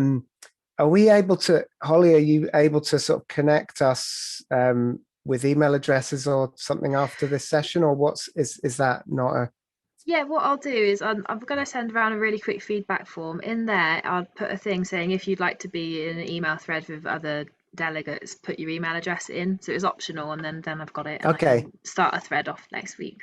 we able to, Holly, are you able to sort of connect us with email addresses or something after this session, or is that not a... Yeah, what I'll do is I'm going to send around a really quick feedback form. In there, I'll put a thing saying if you'd like to be in an email thread with other delegates, put your email address in. So it's optional, and then I've got it. And Okay. I can start a thread off next week.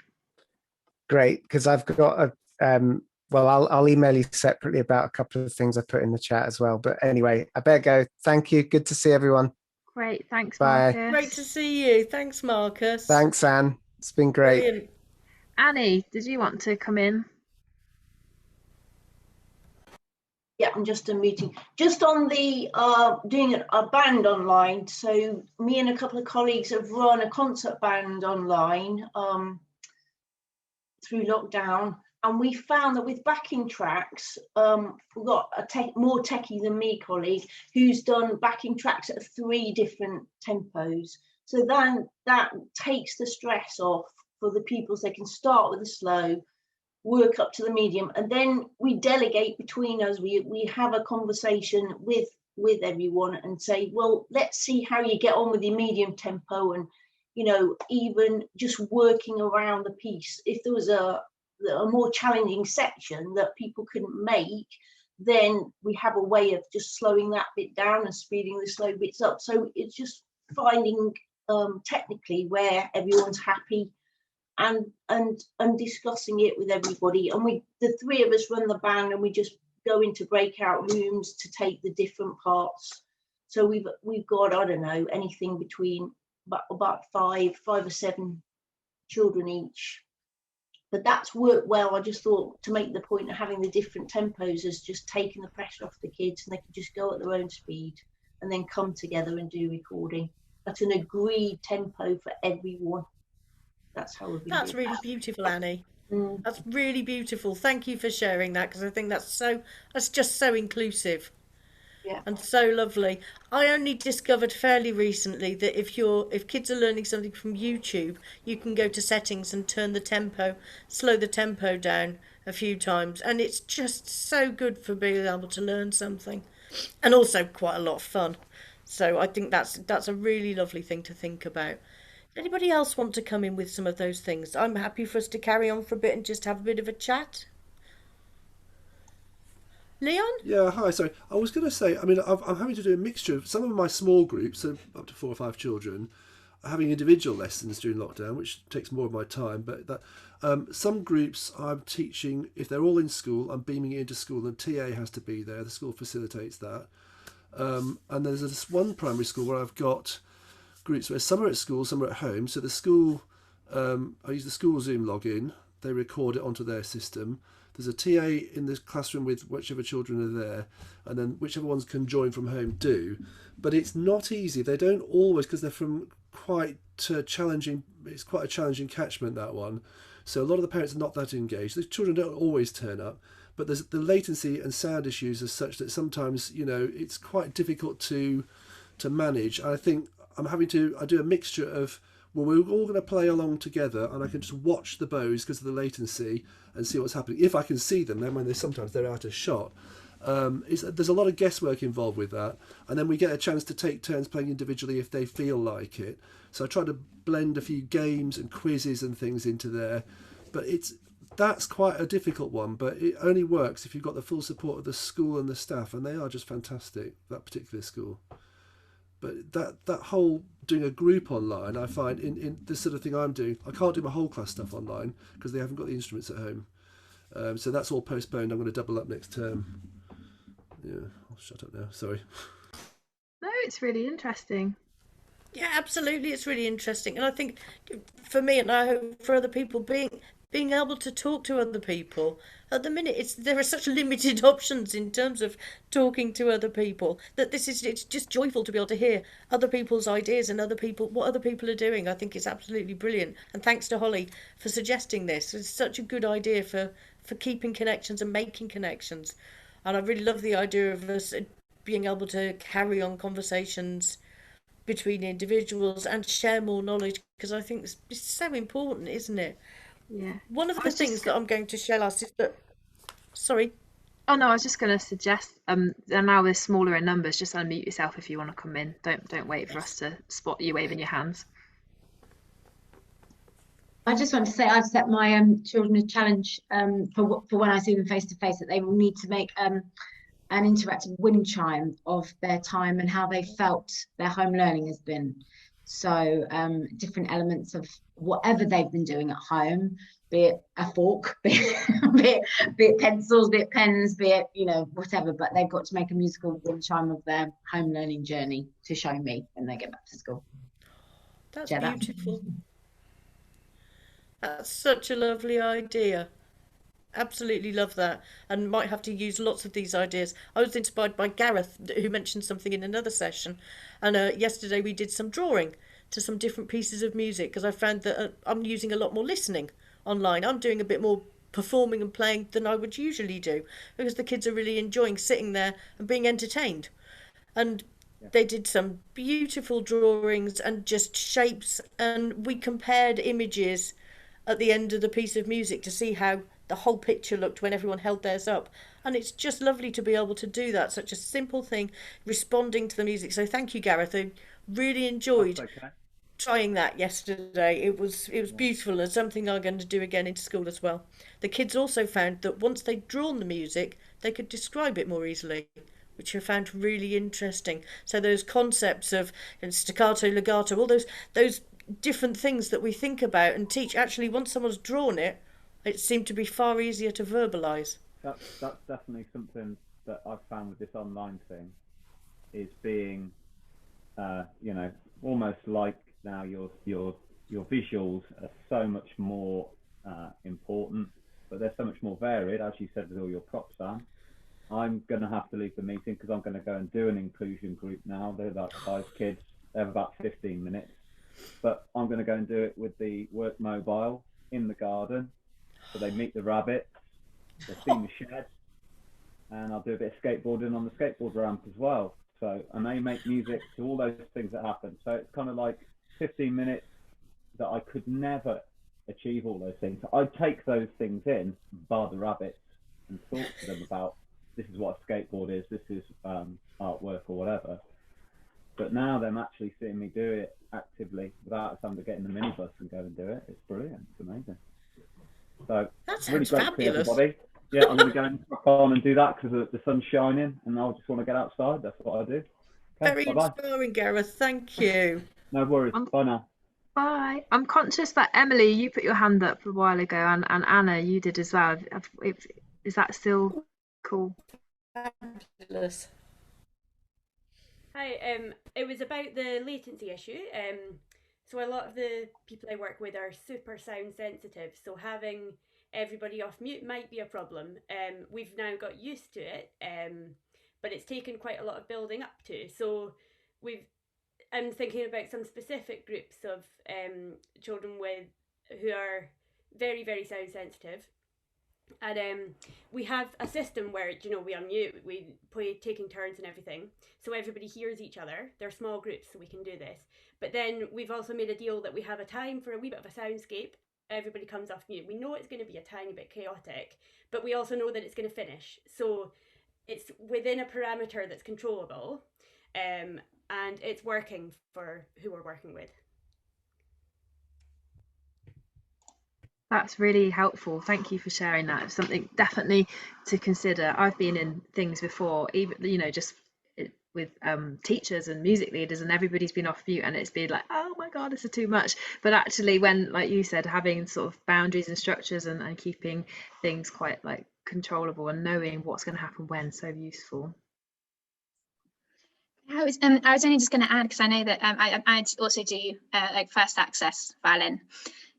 Great, because I've got a... well, I'll email you separately about a couple of things I put in the chat as well. But anyway, I better go. Thank you. Good to see everyone. Great. Thanks, Bye. Marcus. Great to see you. Thanks, Marcus. Thanks, Anne. It's been great. Brilliant. Annie, did you want to come in? Yeah, I'm just a meeting. Just on the doing a band online. So me and a couple of colleagues have run a concert band online through lockdown, and we found that with backing tracks, we've got a more techie than me colleague who's done backing tracks at 3 different tempos. So then that takes the stress off for the pupils. They can start with the slow, work up to the medium, and then we delegate between us. We have a conversation with everyone and say, well, let's see how you get on with your medium tempo, and even just working around the piece. If there was a more challenging section that people couldn't make, then we have a way of just slowing that bit down and speeding the slow bits up. So it's just finding technically where everyone's happy and discussing it with everybody. And the 3 of us run the band, and we just go into breakout rooms to take the different parts. So we've got, I don't know, anything between about 5 or 7 children each. But that's worked well. I just thought to make the point of having the different tempos has just taken the pressure off the kids, and they can just go at their own speed and then come together and do recording at an agreed tempo for everyone. That's how we've been That's doing. really beautiful, Annie. That's really beautiful. Thank you for sharing that, because I think that's just so inclusive. Yeah. And so lovely. I only discovered fairly recently that if kids are learning something from YouTube, you can go to settings and slow the tempo down a few times, and it's just so good for being able to learn something, and also quite a lot of fun. So I think that's a really lovely thing to think about. Anybody else want to come in with some of those things? I'm happy for us to carry on for a bit and just have a bit of a chat. Leon? Yeah, hi. Sorry, I was going to say, I mean, I'm having to do a mixture of some of my small groups, so up to 4 or 5 children, are having individual lessons during lockdown, which takes more of my time. But some groups I'm teaching, if they're all in school, I'm beaming it into school, and TA has to be there. The school facilitates that. And there's this one primary school where I've got groups where some are at school, some are at home. So the school, I use the school Zoom login. They record it onto their system. There's a TA in the classroom with whichever children are there, and then whichever ones can join from home do. But it's not easy. They don't always, because they're from quite challenging. It's quite a challenging catchment, that one. So a lot of the parents are not that engaged. The children don't always turn up, but there's the latency and sound issues are such that sometimes it's quite difficult to manage. I think I do a mixture of, well, we're all going to play along together, and I can just watch the bows because of the latency and see what's happening. If I can see them, then when sometimes they're out of shot. There's a lot of guesswork involved with that, and then we get a chance to take turns playing individually if they feel like it. So I try to blend a few games and quizzes and things into there, but that's quite a difficult one, but it only works if you've got the full support of the school and the staff, and they are just fantastic, that particular school. But that whole doing a group online, I find in this sort of thing I'm doing, I can't do my whole class stuff online because they haven't got the instruments at home. So that's all postponed. I'm going to double up next term. Yeah, I'll shut up now. Sorry. No, it's really interesting. Yeah, absolutely, it's really interesting, and I think for me, and I hope for other people, being able to talk to other people. At the minute, there are such limited options in terms of talking to other people that it's just joyful to be able to hear other people's ideas and what other people are doing. I think it's absolutely brilliant, and thanks to Holly for suggesting this. It's such a good idea for keeping connections and making connections, and I really love the idea of us being able to carry on conversations between individuals and share more knowledge, because I think it's so important, isn't it? Yeah. One of the things that I'm going to share last is that, sorry. Oh no, I was just going to suggest, now we're smaller in numbers, just unmute yourself if you want to come in. Don't wait for us to spot you waving your hands. I just want to say I've set my children a challenge for when I see them face to face, that they will need to make an interactive wind chime of their time and how they felt their home learning has been. So different elements of whatever they've been doing at home, be it a fork, be it pencils, be it pens, be it, whatever, but they've got to make a musical wind chime of their home learning journey to show me when they get back to school. That's beautiful. That's such a lovely idea. Absolutely love that, and might have to use lots of these ideas. I was inspired by Gareth, who mentioned something in another session, and yesterday we did some drawing to some different pieces of music, because I found that I'm using a lot more listening online. I'm doing a bit more performing and playing than I would usually do, because the kids are really enjoying sitting there and being entertained. And they did some beautiful drawings and just shapes, and we compared images at the end of the piece of music to see how the whole picture looked when everyone held theirs up. And it's just lovely to be able to do that, such a simple thing, responding to the music. So thank you, Gareth. I really enjoyed trying that yesterday. It was beautiful, and something I'm going to do again in school as well. The kids also found that once they'd drawn the music, they could describe it more easily, which I found really interesting. So those concepts of staccato, legato, all those different things that we think about and teach, actually once someone's drawn it, it seemed to be far easier to verbalise. That's definitely something that I've found with this online thing, is being, almost like now your visuals are so much more important, but they're so much more varied, as you said, with all your props, Sam. I'm going to have to leave the meeting because I'm going to go and do an inclusion group now. They're about 5 kids. They have about 15 minutes. But I'm going to go and do it with the work mobile in the garden. So they meet the rabbits, they see the shed, and I'll do a bit of skateboarding on the skateboard ramp as well. So, and they make music to all those things that happen. So it's kind of like 15 minutes that I could never achieve all those things. I'd take those things in, bar the rabbits, and talk to them about, this is what a skateboard is, this is artwork or whatever. But now them actually seeing me do it actively without having to get in the minibus and go and do it, it's brilliant. It's amazing. So that really sounds great to see fabulous. everybody. Yeah, I'm going to go and rock on and do that because the sun's shining and I just want to get outside. That's what I do. Okay, Very bye-bye. inspiring, Gareth. Thank you. No worries. Bye now. Bye. I'm conscious that Emily, you put your hand up a while ago, and Anna, you did as well. Is that still cool? Fabulous. Hi, it was about the latency issue. So a lot of the people I work with are super sound sensitive, so having everybody off mute might be a problem. We've now got used to it, but it's taken quite a lot of building up to. So I'm thinking about some specific groups of children who are very, very sound sensitive. And we have a system where, we unmute, we play taking turns and everything, so everybody hears each other. They're small groups, so we can do this. But then we've also made a deal that we have a time for a wee bit of a soundscape. Everybody comes off mute. We know it's going to be a tiny bit chaotic, but we also know that it's going to finish. So it's within a parameter that's controllable, and it's working for who we're working with. That's really helpful. Thank you for sharing that. It's something definitely to consider. I've been in things before, even just with teachers and music leaders, and everybody's been off mute, and it's been like, oh my god, this is too much. But actually, when, like you said, having sort of boundaries and structures and keeping things quite like controllable and knowing what's going to happen when, so useful. I was only just going to add, because I know that I also do like first access violin,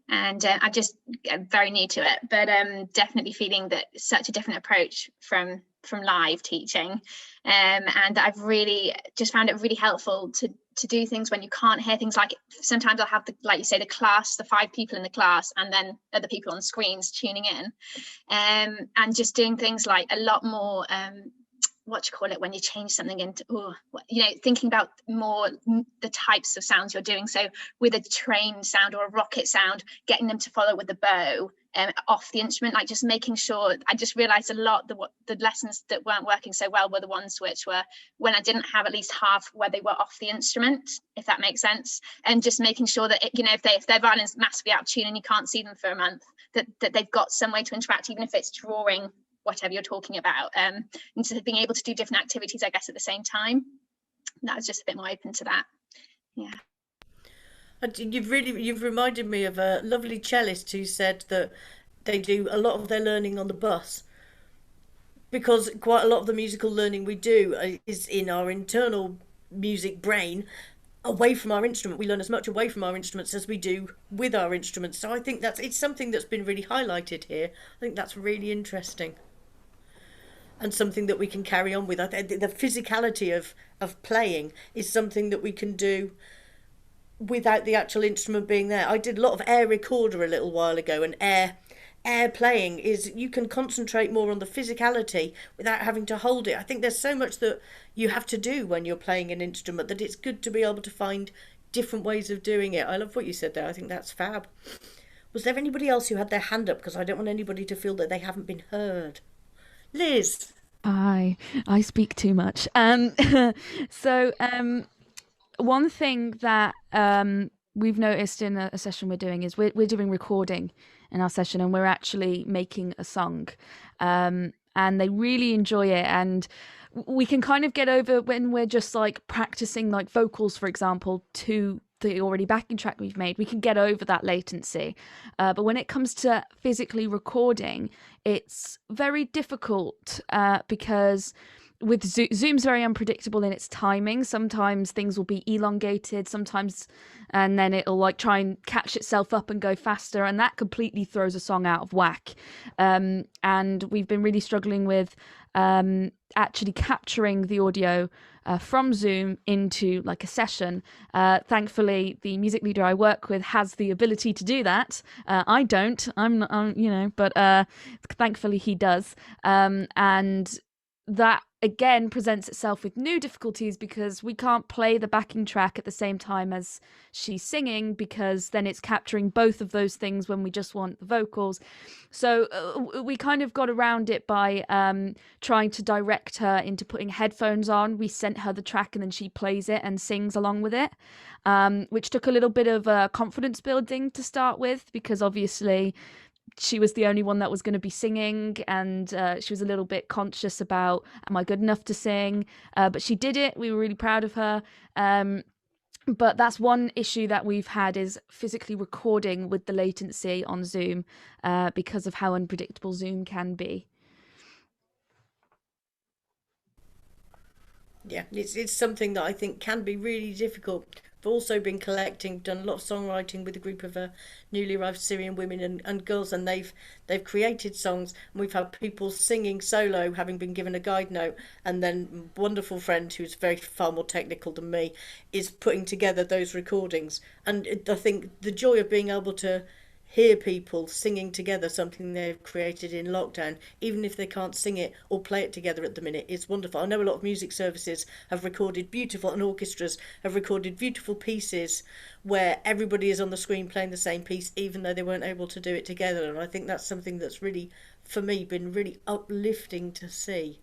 and I'm very new to it, but definitely feeling that it's such a different approach from live teaching, and I've really just found it really helpful to do things when you can't hear things. Like sometimes I'll have like you say, the class, the 5 people in the class, and then other people on screens tuning in, and just doing things like a lot more what do you call it when you change something into, thinking about more the types of sounds you're doing. So with a train sound or a rocket sound, getting them to follow with the bow off the instrument, like just making sure. I just realized a lot the lessons that weren't working so well were the ones which were when I didn't have at least half where they were off the instrument, if that makes sense. And just making sure that if their violin's massively out of tune and you can't see them for a month, that they've got some way to interact, even if it's drawing whatever you're talking about, and so being able to do different activities, I guess, at the same time. That was just a bit more open to that. Yeah. You've reminded me of a lovely cellist who said that they do a lot of their learning on the bus, because quite a lot of the musical learning we do is in our internal music brain, away from our instrument. We learn as much away from our instruments as we do with our instruments. So I think it's something that's been really highlighted here. I think that's really interesting, and something that we can carry on with. I think the physicality of playing is something that we can do without the actual instrument being there. I did a lot of air recorder a little while ago, and air playing is, you can concentrate more on the physicality without having to hold it. I think there's so much that you have to do when you're playing an instrument that it's good to be able to find different ways of doing it. I love what you said there. I think that's fab. Was there anybody else who had their hand up? Because I don't want anybody to feel that they haven't been heard. Liz. I speak too much. So one thing that we've noticed in a session we're doing is we're doing recording in our session, and we're actually making a song, and they really enjoy it. And we can kind of get over when we're just like practicing like vocals, for example, to the already backing track we've made, we can get over that latency. But when it comes to physically recording, it's very difficult because with Zoom's very unpredictable in its timing. Sometimes things will be elongated, sometimes, and then it'll like try and catch itself up and go faster, and that completely throws a song out of whack. And we've been really struggling with actually capturing the audio from Zoom into like a session. Thankfully, the music leader I work with has the ability to do that. I don't. I'm not, but thankfully he does. And that again presents itself with new difficulties, because we can't play the backing track at the same time as she's singing, because then it's capturing both of those things when we just want the vocals. So we kind of got around it by trying to direct her into putting headphones on. We sent her the track and then she plays it and sings along with it, which took a little bit of confidence building to start with, because obviously she was the only one that was going to be singing, and she was a little bit conscious about, am I good enough to sing? But she did it. We were really proud of her. But that's one issue that we've had, is physically recording with the latency on Zoom, because of how unpredictable Zoom can be. Yeah, it's something that I think can be really difficult. I've also been done a lot of songwriting with a group of newly arrived Syrian women and girls, and they've created songs, and we've had people singing solo, having been given a guide note, and then wonderful friend who's far more technical than me is putting together those recordings. And I think the joy of being able to hear people singing together something they've created in lockdown, even if they can't sing it or play it together at the minute, is wonderful. I know a lot of music services have recorded beautiful, and orchestras have recorded beautiful pieces where everybody is on the screen playing the same piece, even though they weren't able to do it together. And I think that's something that's really, for me, been really uplifting to see.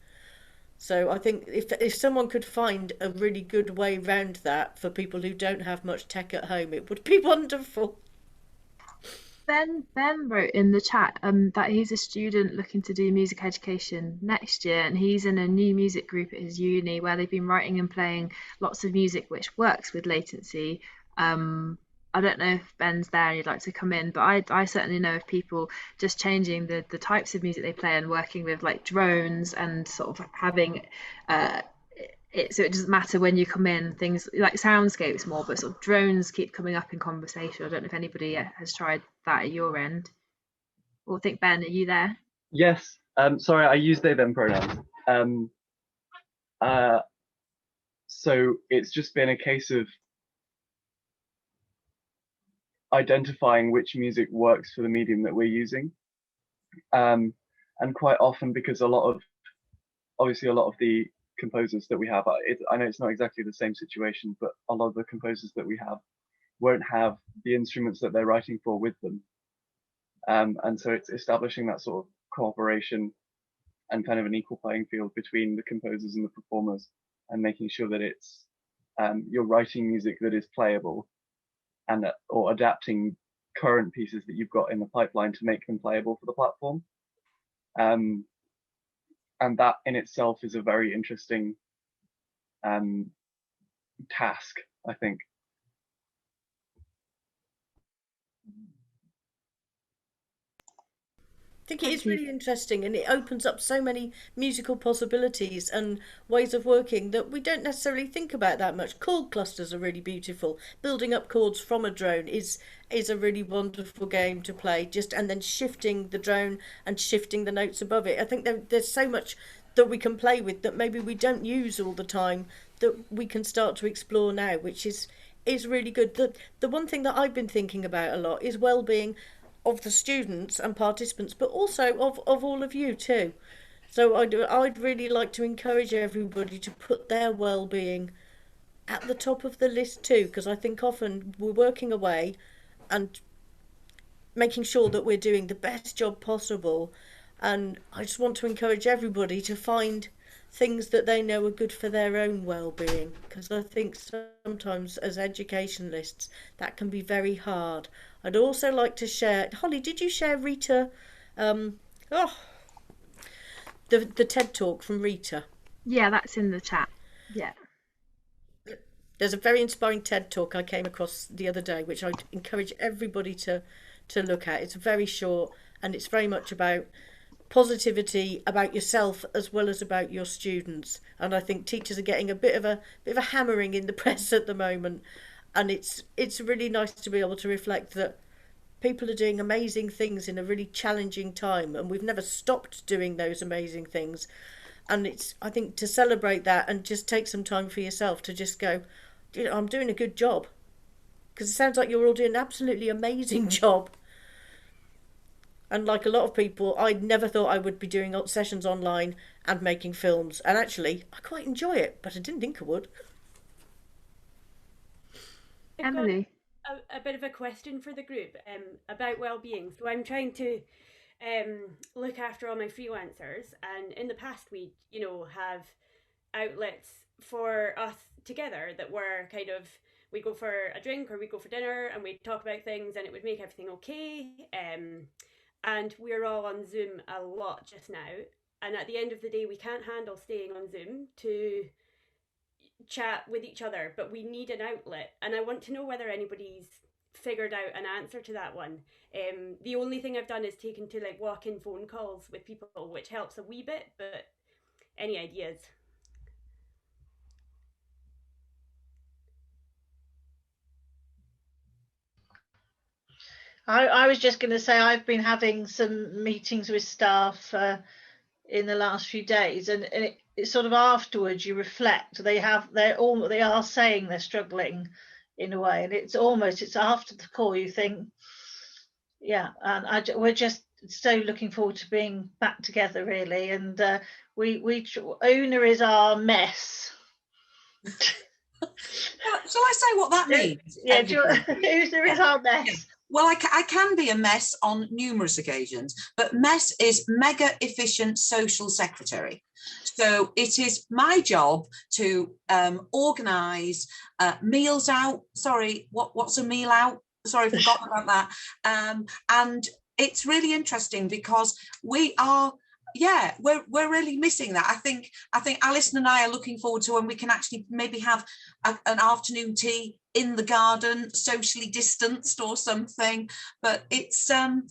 So I think if someone could find a really good way round that for people who don't have much tech at home, it would be wonderful. Ben wrote in the chat that he's a student looking to do music education next year, and he's in a new music group at his uni where they've been writing and playing lots of music which works with latency. I don't know if Ben's there and you'd like to come in, but I certainly know of people just changing the types of music they play and working with like drones and sort of having so it doesn't matter when you come in, things like soundscapes more, but sort of drones keep coming up in conversation. I don't know if anybody yet has tried that at your end. Or think, Ben, are you there? Yes. Sorry, I use they them pronouns. So it's just been a case of identifying which music works for the medium that we're using. And quite often, because obviously a lot of the composers that we have, I know it's not exactly the same situation, but a lot of the composers that we have won't have the instruments that they're writing for with them. And so it's establishing that sort of cooperation and kind of an equal playing field between the composers and the performers, and making sure that it's you're writing music that is playable, and or adapting current pieces that you've got in the pipeline to make them playable for the platform. And that in itself is a very interesting task, I think. I think it is really interesting, and it opens up so many musical possibilities and ways of working that we don't necessarily think about that much. Chord clusters are really beautiful. Building up chords from a drone is a really wonderful game to play. And then shifting the drone and shifting the notes above it. I think there's so much that we can play with that maybe we don't use all the time, that we can start to explore now, which is really good. The one thing that I've been thinking about a lot is well-being of the students and participants, but also of all of you too. So I'd really like to encourage everybody to put their well-being at the top of the list too, because I think often we're working away and making sure that we're doing the best job possible, and I just want to encourage everybody to find things that they know are good for their own well-being, because I think sometimes as educationalists that can be very hard. I'd also like to share, Holly, did you share Rita, the TED talk from Rita? Yeah, that's in the chat. Yeah. There's a very inspiring TED talk I came across the other day, which I'd encourage everybody to look at. It's very short, and it's very much about positivity about yourself as well as about your students. And I think teachers are getting a bit of a hammering in the press at the moment, and it's really nice to be able to reflect that people are doing amazing things in a really challenging time, and we've never stopped doing those amazing things. And I think to celebrate that and just take some time for yourself to just go, I'm doing a good job, because it sounds like you're all doing an absolutely amazing job. And like a lot of people, I never thought I would be doing sessions online and making films. And actually, I quite enjoy it, but I didn't think I would. Emily? A bit of a question for the group about well-being. So I'm trying to look after all my freelancers, and in the past we have outlets for us together that were kind of, we go for a drink or we go for dinner and we talk about things, and it would make everything okay. And we're all on Zoom a lot just now, and at the end of the day we can't handle staying on Zoom to chat with each other, but we need an outlet, and I want to know whether anybody's figured out an answer to that one. The only thing I've done is taken to like walk-in phone calls with people, which helps a wee bit, but any ideas? I was just going to say I've been having some meetings with staff in the last few days, and it's sort of afterwards you reflect. They are saying they're struggling in a way, and it's after the call you think, yeah. And we're just so looking forward to being back together, really. And Una is our mess. Shall I say what that means? Yeah, Una is our mess. Yeah. Well, I can be a mess on numerous occasions, but mess is mega efficient social secretary. So it is my job to organise meals out. Sorry, what's a meal out? sorry, forgotten about that. And it's really interesting because we are, we're really missing that. I think Alison and I are looking forward to when we can actually maybe have an afternoon tea in the garden, socially distanced or something. But it's I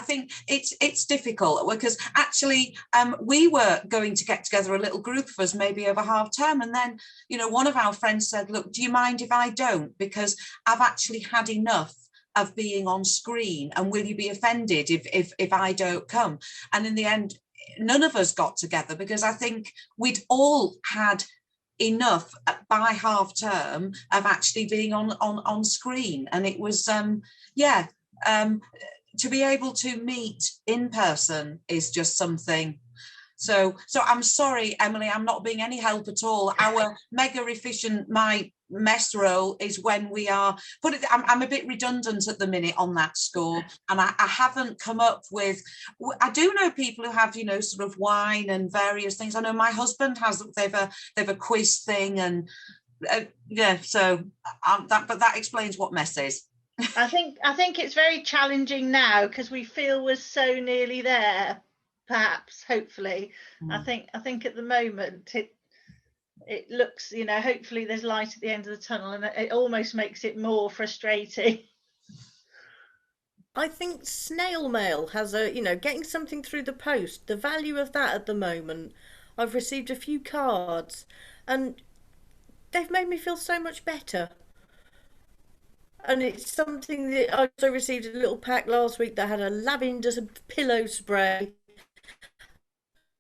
think it's difficult because actually we were going to get together a little group of us maybe over half term, and then one of our friends said, look, do you mind if I don't, because I've actually had enough of being on screen, and will you be offended if I don't come? And in the end, none of us got together because I think we'd all had enough by half term of actually being on screen, and it was to be able to meet in person is just something. So I'm sorry, Emily, I'm not being any help at all. Our mega efficient mess role is when we are I'm a bit redundant at the minute on that score, and I haven't come up with. I do know people who have sort of wine and various things. I know my husband has. They've a quiz thing, and but that explains what mess is. I think it's very challenging now because we feel we're so nearly there. Perhaps, hopefully, I think at the moment it looks, hopefully there's light at the end of the tunnel, and it almost makes it more frustrating. I think snail mail has getting something through the post, the value of that at the moment. I've received a few cards and they've made me feel so much better. And it's something that I also received a little pack last week that had a lavender pillow spray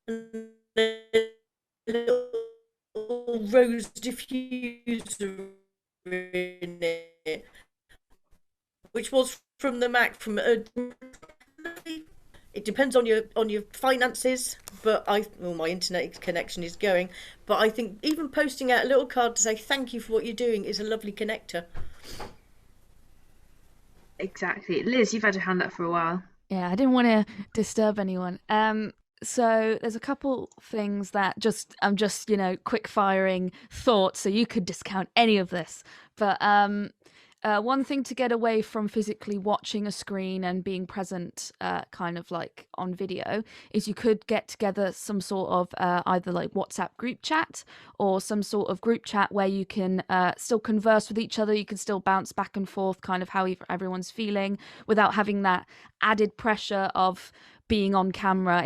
and a little rose diffuser in it, which was from the Mac. It depends on your finances, but my internet connection is going. But I think even posting out a little card to say thank you for what you're doing is a lovely connector. Exactly. Liz, you've had your hand up for a while. Yeah, I didn't want to disturb anyone. So there's a couple things that I'm just quick firing thoughts, so you could discount any of this. But one thing to get away from physically watching a screen and being present kind of like on video is you could get together some sort of either like WhatsApp group chat or some sort of group chat where you can still converse with each other. You can still bounce back and forth kind of how everyone's feeling without having that added pressure of being on camera.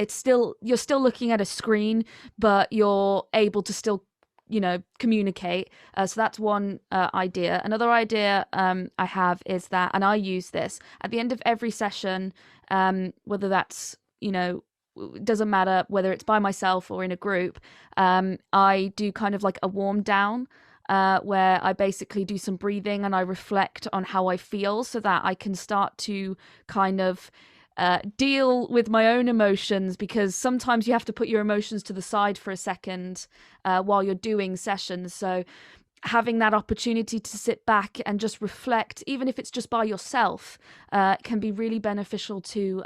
You're still looking at a screen, but you're able to still communicate. So that's one idea. Another idea I have is that, and I use this at the end of every session, whether that's doesn't matter whether it's by myself or in a group, I do kind of like a warm down where I basically do some breathing and I reflect on how I feel so that I can start to kind of deal with my own emotions, because sometimes you have to put your emotions to the side for a second while you're doing sessions. So having that opportunity to sit back and just reflect, even if it's just by yourself, can be really beneficial to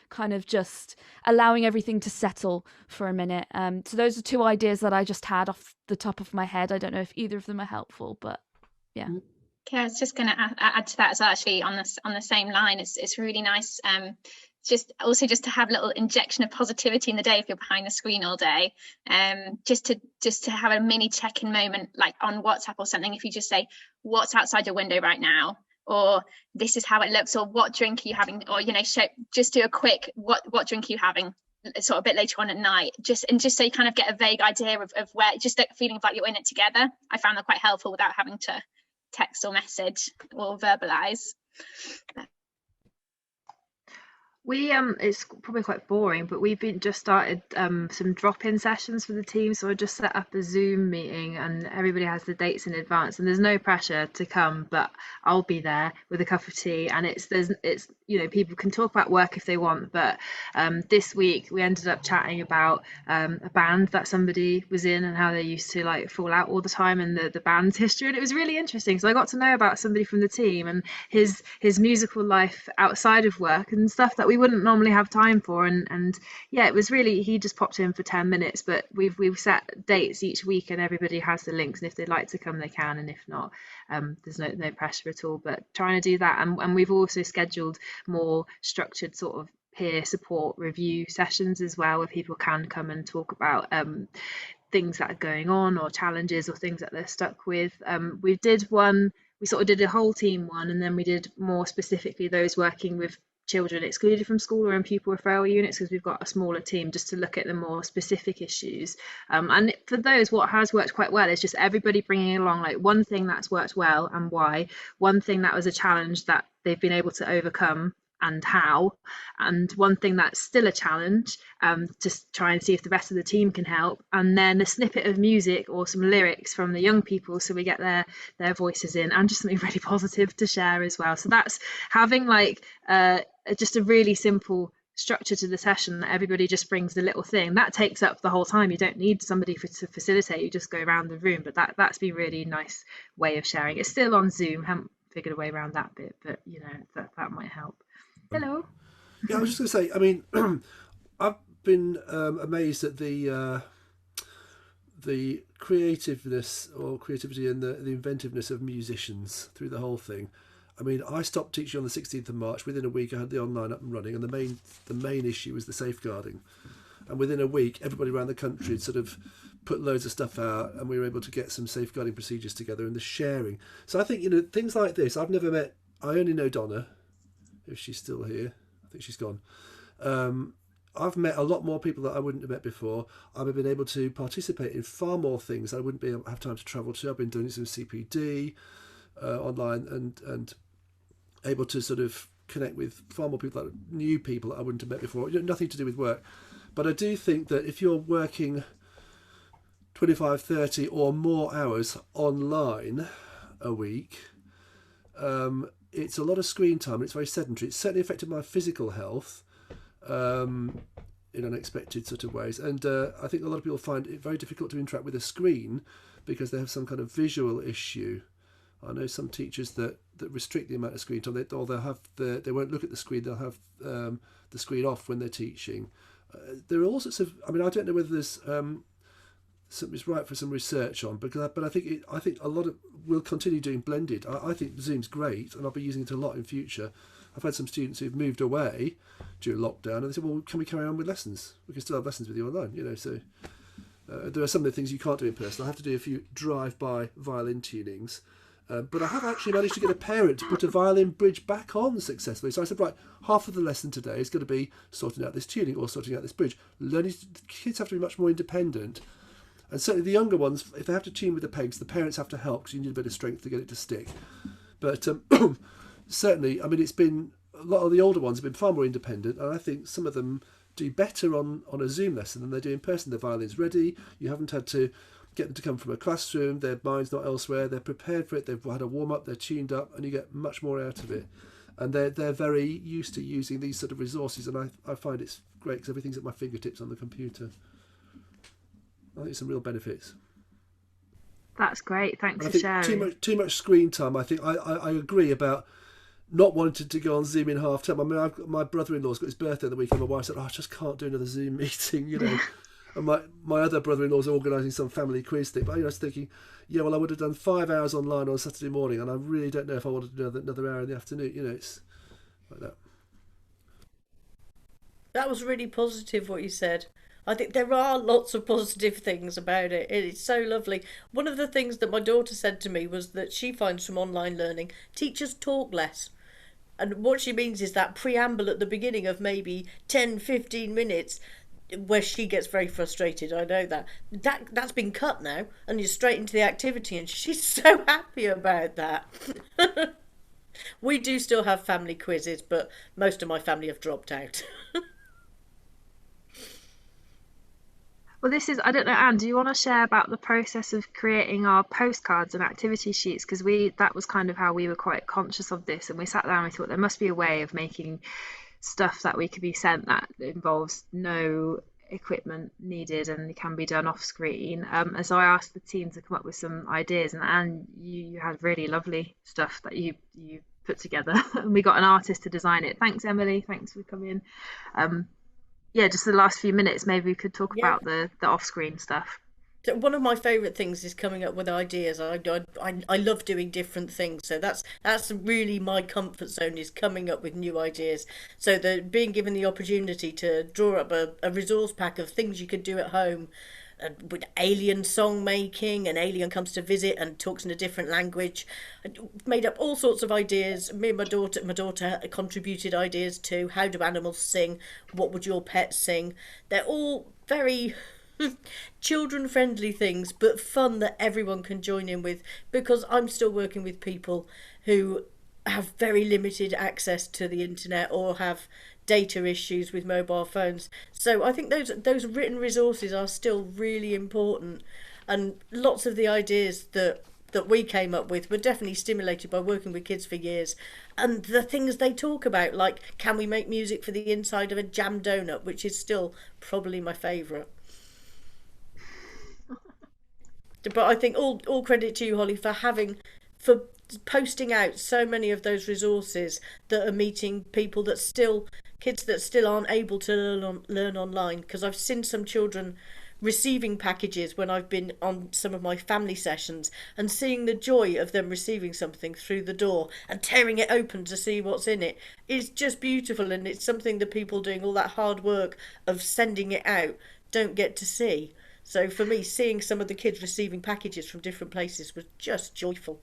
kind of just allowing everything to settle for a minute. So those are two ideas that I just had off the top of my head. I don't know if either of them are helpful, but yeah. Okay, I was just going to add to that as well, actually, on the same line. It's really nice just to have a little injection of positivity in the day if you're behind the screen all day, just to have a mini check-in moment, like on WhatsApp or something. If you just say, what's outside your window right now, or this is how it looks, or what drink are you having, or just do a quick what drink are you having sort of a bit later on at night, just so you kind of get a vague idea of where, just that feeling like you're in it together. I found that quite helpful without having to text or message or verbalize. We it's probably quite boring, but we've just started some drop-in sessions for the team. So I just set up a Zoom meeting and everybody has the dates in advance, and there's no pressure to come, but I'll be there with a cup of tea, and it's people can talk about work if they want, but this week we ended up chatting about a band that somebody was in and how they used to like fall out all the time, and the band's history, and it was really interesting. So I got to know about somebody from the team and his musical life outside of work and stuff that we we wouldn't normally have time for. And yeah, it was really, he just popped in for 10 minutes, but we've set dates each week and everybody has the links, and if they'd like to come they can, and if not, there's no pressure at all. But trying to do that, and we've also scheduled more structured sort of peer support review sessions as well, where people can come and talk about things that are going on, or challenges, or things that they're stuck with. We sort of did a whole team one, and then we did more specifically those working with children excluded from school or in pupil referral units, because we've got a smaller team just to look at the more specific issues. And for those, what has worked quite well is just everybody bringing along like one thing that's worked well and why, one thing that was a challenge that they've been able to overcome and how, and one thing that's still a challenge, to try and see if the rest of the team can help, and then a snippet of music or some lyrics from the young people so we get their voices in, and just something really positive to share as well. So that's having like just a really simple structure to the session, that everybody just brings the little thing that takes up the whole time. You don't need somebody to facilitate, you just go around the room. But that's been really nice way of sharing. It's still on Zoom, haven't figured a way around that bit, but you know, that might help. Hello. Yeah, I was just going to say, I mean, I've been amazed at the creativeness or creativity and the inventiveness of musicians through the whole thing. I mean, I stopped teaching on the 16th of March. Within a week, I had the online up and running, and the main issue was the safeguarding. And within a week, everybody around the country had sort of put loads of stuff out, and we were able to get some safeguarding procedures together, and the sharing. So I think, you know, things like this, I've never met, I only know Donna, if she's still here. I think she's gone. I've met a lot more people that I wouldn't have met before. I've been able to participate in far more things I wouldn't have time to travel to. I've been doing some CPD online, and able to sort of connect with far more people, new people that I wouldn't have met before. Nothing to do with work. But I do think that if you're working 25, 30 or more hours online a week, it's a lot of screen time, and it's very sedentary. It's certainly affected my physical health in unexpected sort of ways. And I think a lot of people find it very difficult to interact with a screen because they have some kind of visual issue. I know some teachers that restrict the amount of screen time, or they won't look at the screen, they'll have the screen off when they're teaching. There are all sorts of, I mean, I don't know whether there's something's right for some research on, but I think a lot of, we'll continue doing blended. I think Zoom's great, and I'll be using it a lot in future. I've had some students who've moved away during lockdown, and they said, well, can we carry on with lessons? We can still have lessons with you online, you know. So there are some of the things you can't do in person. I have to do a few drive-by violin tunings, but I have actually managed to get a parent to put a violin bridge back on successfully. So I said, right, half of the lesson today is going to be sorting out this tuning or sorting out this bridge. Kids have to be much more independent. And certainly the younger ones, if they have to tune with the pegs, the parents have to help, because you need a bit of strength to get it to stick. But certainly, I mean, it's been, a lot of the older ones have been far more independent, and I think some of them do better on a Zoom lesson than they do in person. The violin's ready, you haven't had to get them to come from a classroom, their mind's not elsewhere, they're prepared for it, they've had a warm-up, they're tuned up, and you get much more out of it. And they're very used to using these sort of resources, and I find it's great because everything's at my fingertips on the computer. I think some real benefits. That's great. Thanks for sharing. Too much screen time. I think I agree about not wanting to go on Zoom in half term. I mean, my brother-in-law's got his birthday the weekend. My wife said, I just can't do another Zoom meeting, you know. And my other brother-in-law's organising some family quiz thing. But I was thinking, yeah, well, I would have done 5 hours online on Saturday morning, and I really don't know if I wanted to do another hour in the afternoon. You know, it's like that. That was really positive what you said. I think there are lots of positive things about it. It's so lovely. One of the things that my daughter said to me was that she finds from online learning, teachers talk less. And what she means is that preamble at the beginning of maybe 10, 15 minutes where she gets very frustrated. I know that's been cut now, and you're straight into the activity, and she's so happy about that. We do still have family quizzes, but most of my family have dropped out. Well, I don't know, Anne, do you want to share about the process of creating our postcards and activity sheets? Because that was kind of how we were quite conscious of this, and we sat down and we thought there must be a way of making stuff that we could be sent that involves no equipment needed and can be done off screen. And so I asked the team to come up with some ideas, and Anne, you had really lovely stuff that you put together, and we got an artist to design it. Thanks, Emily. Thanks for coming. Yeah, just the last few minutes, maybe we could talk about the off-screen stuff. One of my favourite things is coming up with ideas. I love doing different things, so that's really my comfort zone, is coming up with new ideas. So being given the opportunity to draw up a resource pack of things you could do at home, with alien song making, an alien comes to visit and talks in a different language. I made up all sorts of ideas. Me and my daughter contributed ideas too. How do animals sing? What would your pet sing? They're all very children friendly things, but fun that everyone can join in with, because I'm still working with people who have very limited access to the internet or have data issues with mobile phones. So I think those written resources are still really important, and lots of the ideas that we came up with were definitely stimulated by working with kids for years, and the things they talk about, like can we make music for the inside of a jam donut, which is still probably my favourite. But I think all credit to you, Holly, for posting out so many of those resources that are meeting kids that still aren't able to learn online. Because I've seen some children receiving packages when I've been on some of my family sessions, and seeing the joy of them receiving something through the door and tearing it open to see what's in it is just beautiful, and it's something that people doing all that hard work of sending it out don't get to see. So for me, seeing some of the kids receiving packages from different places was just joyful.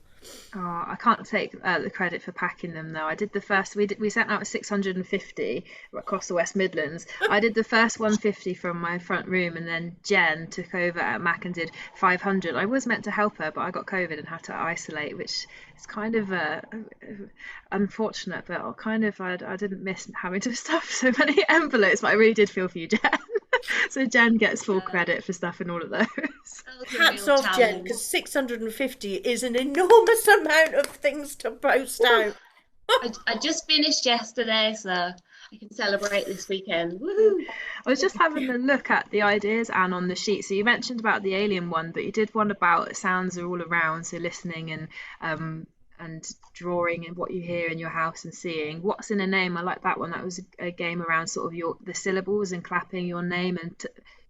Oh, I can't take the credit for packing them though. I did the first. We sent out 650 across the West Midlands. I did the first 150 from my front room, and then Jen took over at Mac and did 500. I was meant to help her, but I got COVID and had to isolate, which is kind of unfortunate. But I didn't miss having to stuff so many envelopes, but I really did feel for you, Jen. So Jen gets full credit for stuffing all of those. Hats off, Jen, because 650 is an enormous amount of things to post out. I just finished yesterday, so I can celebrate this weekend. Woohoo! I was just having a look at the ideas, Anne, on the sheet. So you mentioned about the alien one, but you did one about sounds are all around, so listening and drawing and what you hear in your house and seeing. What's in a name? I like that one. That was a game around sort of the syllables and clapping your name and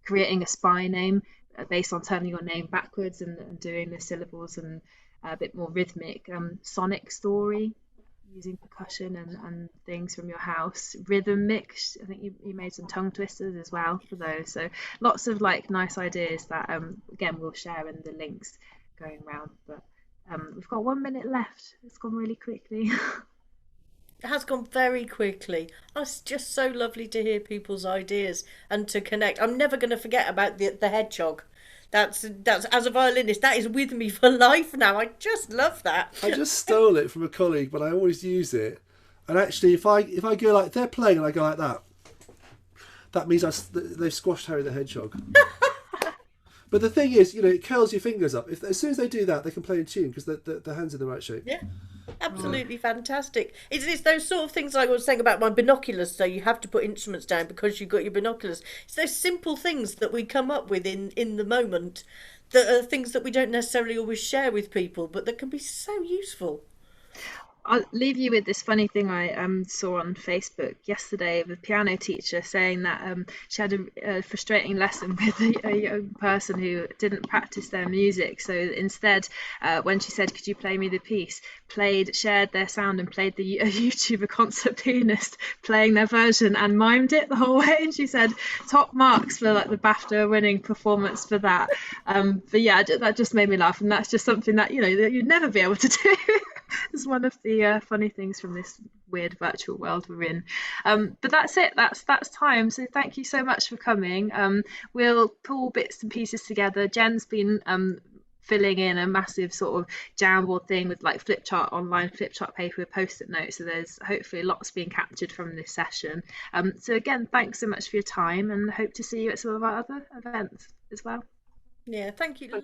creating a spy name based on turning your name backwards and doing the syllables, and a bit more rhythmic. Sonic story, using percussion and things from your house. Rhythm mix, I think you made some tongue twisters as well for those. So lots of like nice ideas that again we'll share in the links going around. But we've got 1 minute left. It's gone really quickly. It has gone very quickly. It's just so lovely to hear people's ideas and to connect. I'm never going to forget about the hedgehog. That's as a violinist, that is with me for life now. I just love that. I just stole it from a colleague, but I always use it. And actually, if I go like, they're playing and I go like that, that means they've squashed Harry the Hedgehog. But the thing is, it curls your fingers up. As soon as they do that, they can play in tune because the hands in the right shape. Yeah, absolutely fantastic. It's those sort of things I was saying about my binoculars. So you have to put instruments down because you've got your binoculars. It's those simple things that we come up with in the moment that are things that we don't necessarily always share with people, but that can be so useful. I'll leave you with this funny thing I saw on Facebook yesterday of a piano teacher saying that she had a frustrating lesson with a young person who didn't practice their music. So instead, when she said, "Could you play me the piece?" shared their sound and played a YouTuber concert pianist playing their version and mimed it the whole way. And she said top marks for like the BAFTA winning performance for that. But yeah, that just made me laugh, and that's just something that that you'd never be able to do. It's one of the funny things from this weird virtual world we're in. But that's it. That's time. So thank you so much for coming. We'll pull bits and pieces together. Jen's been filling in a massive sort of Jamboard thing with like online flip chart paper with post-it notes. So there's hopefully lots being captured from this session. So again, thanks so much for your time, and hope to see you at some of our other events as well. Yeah, thank you.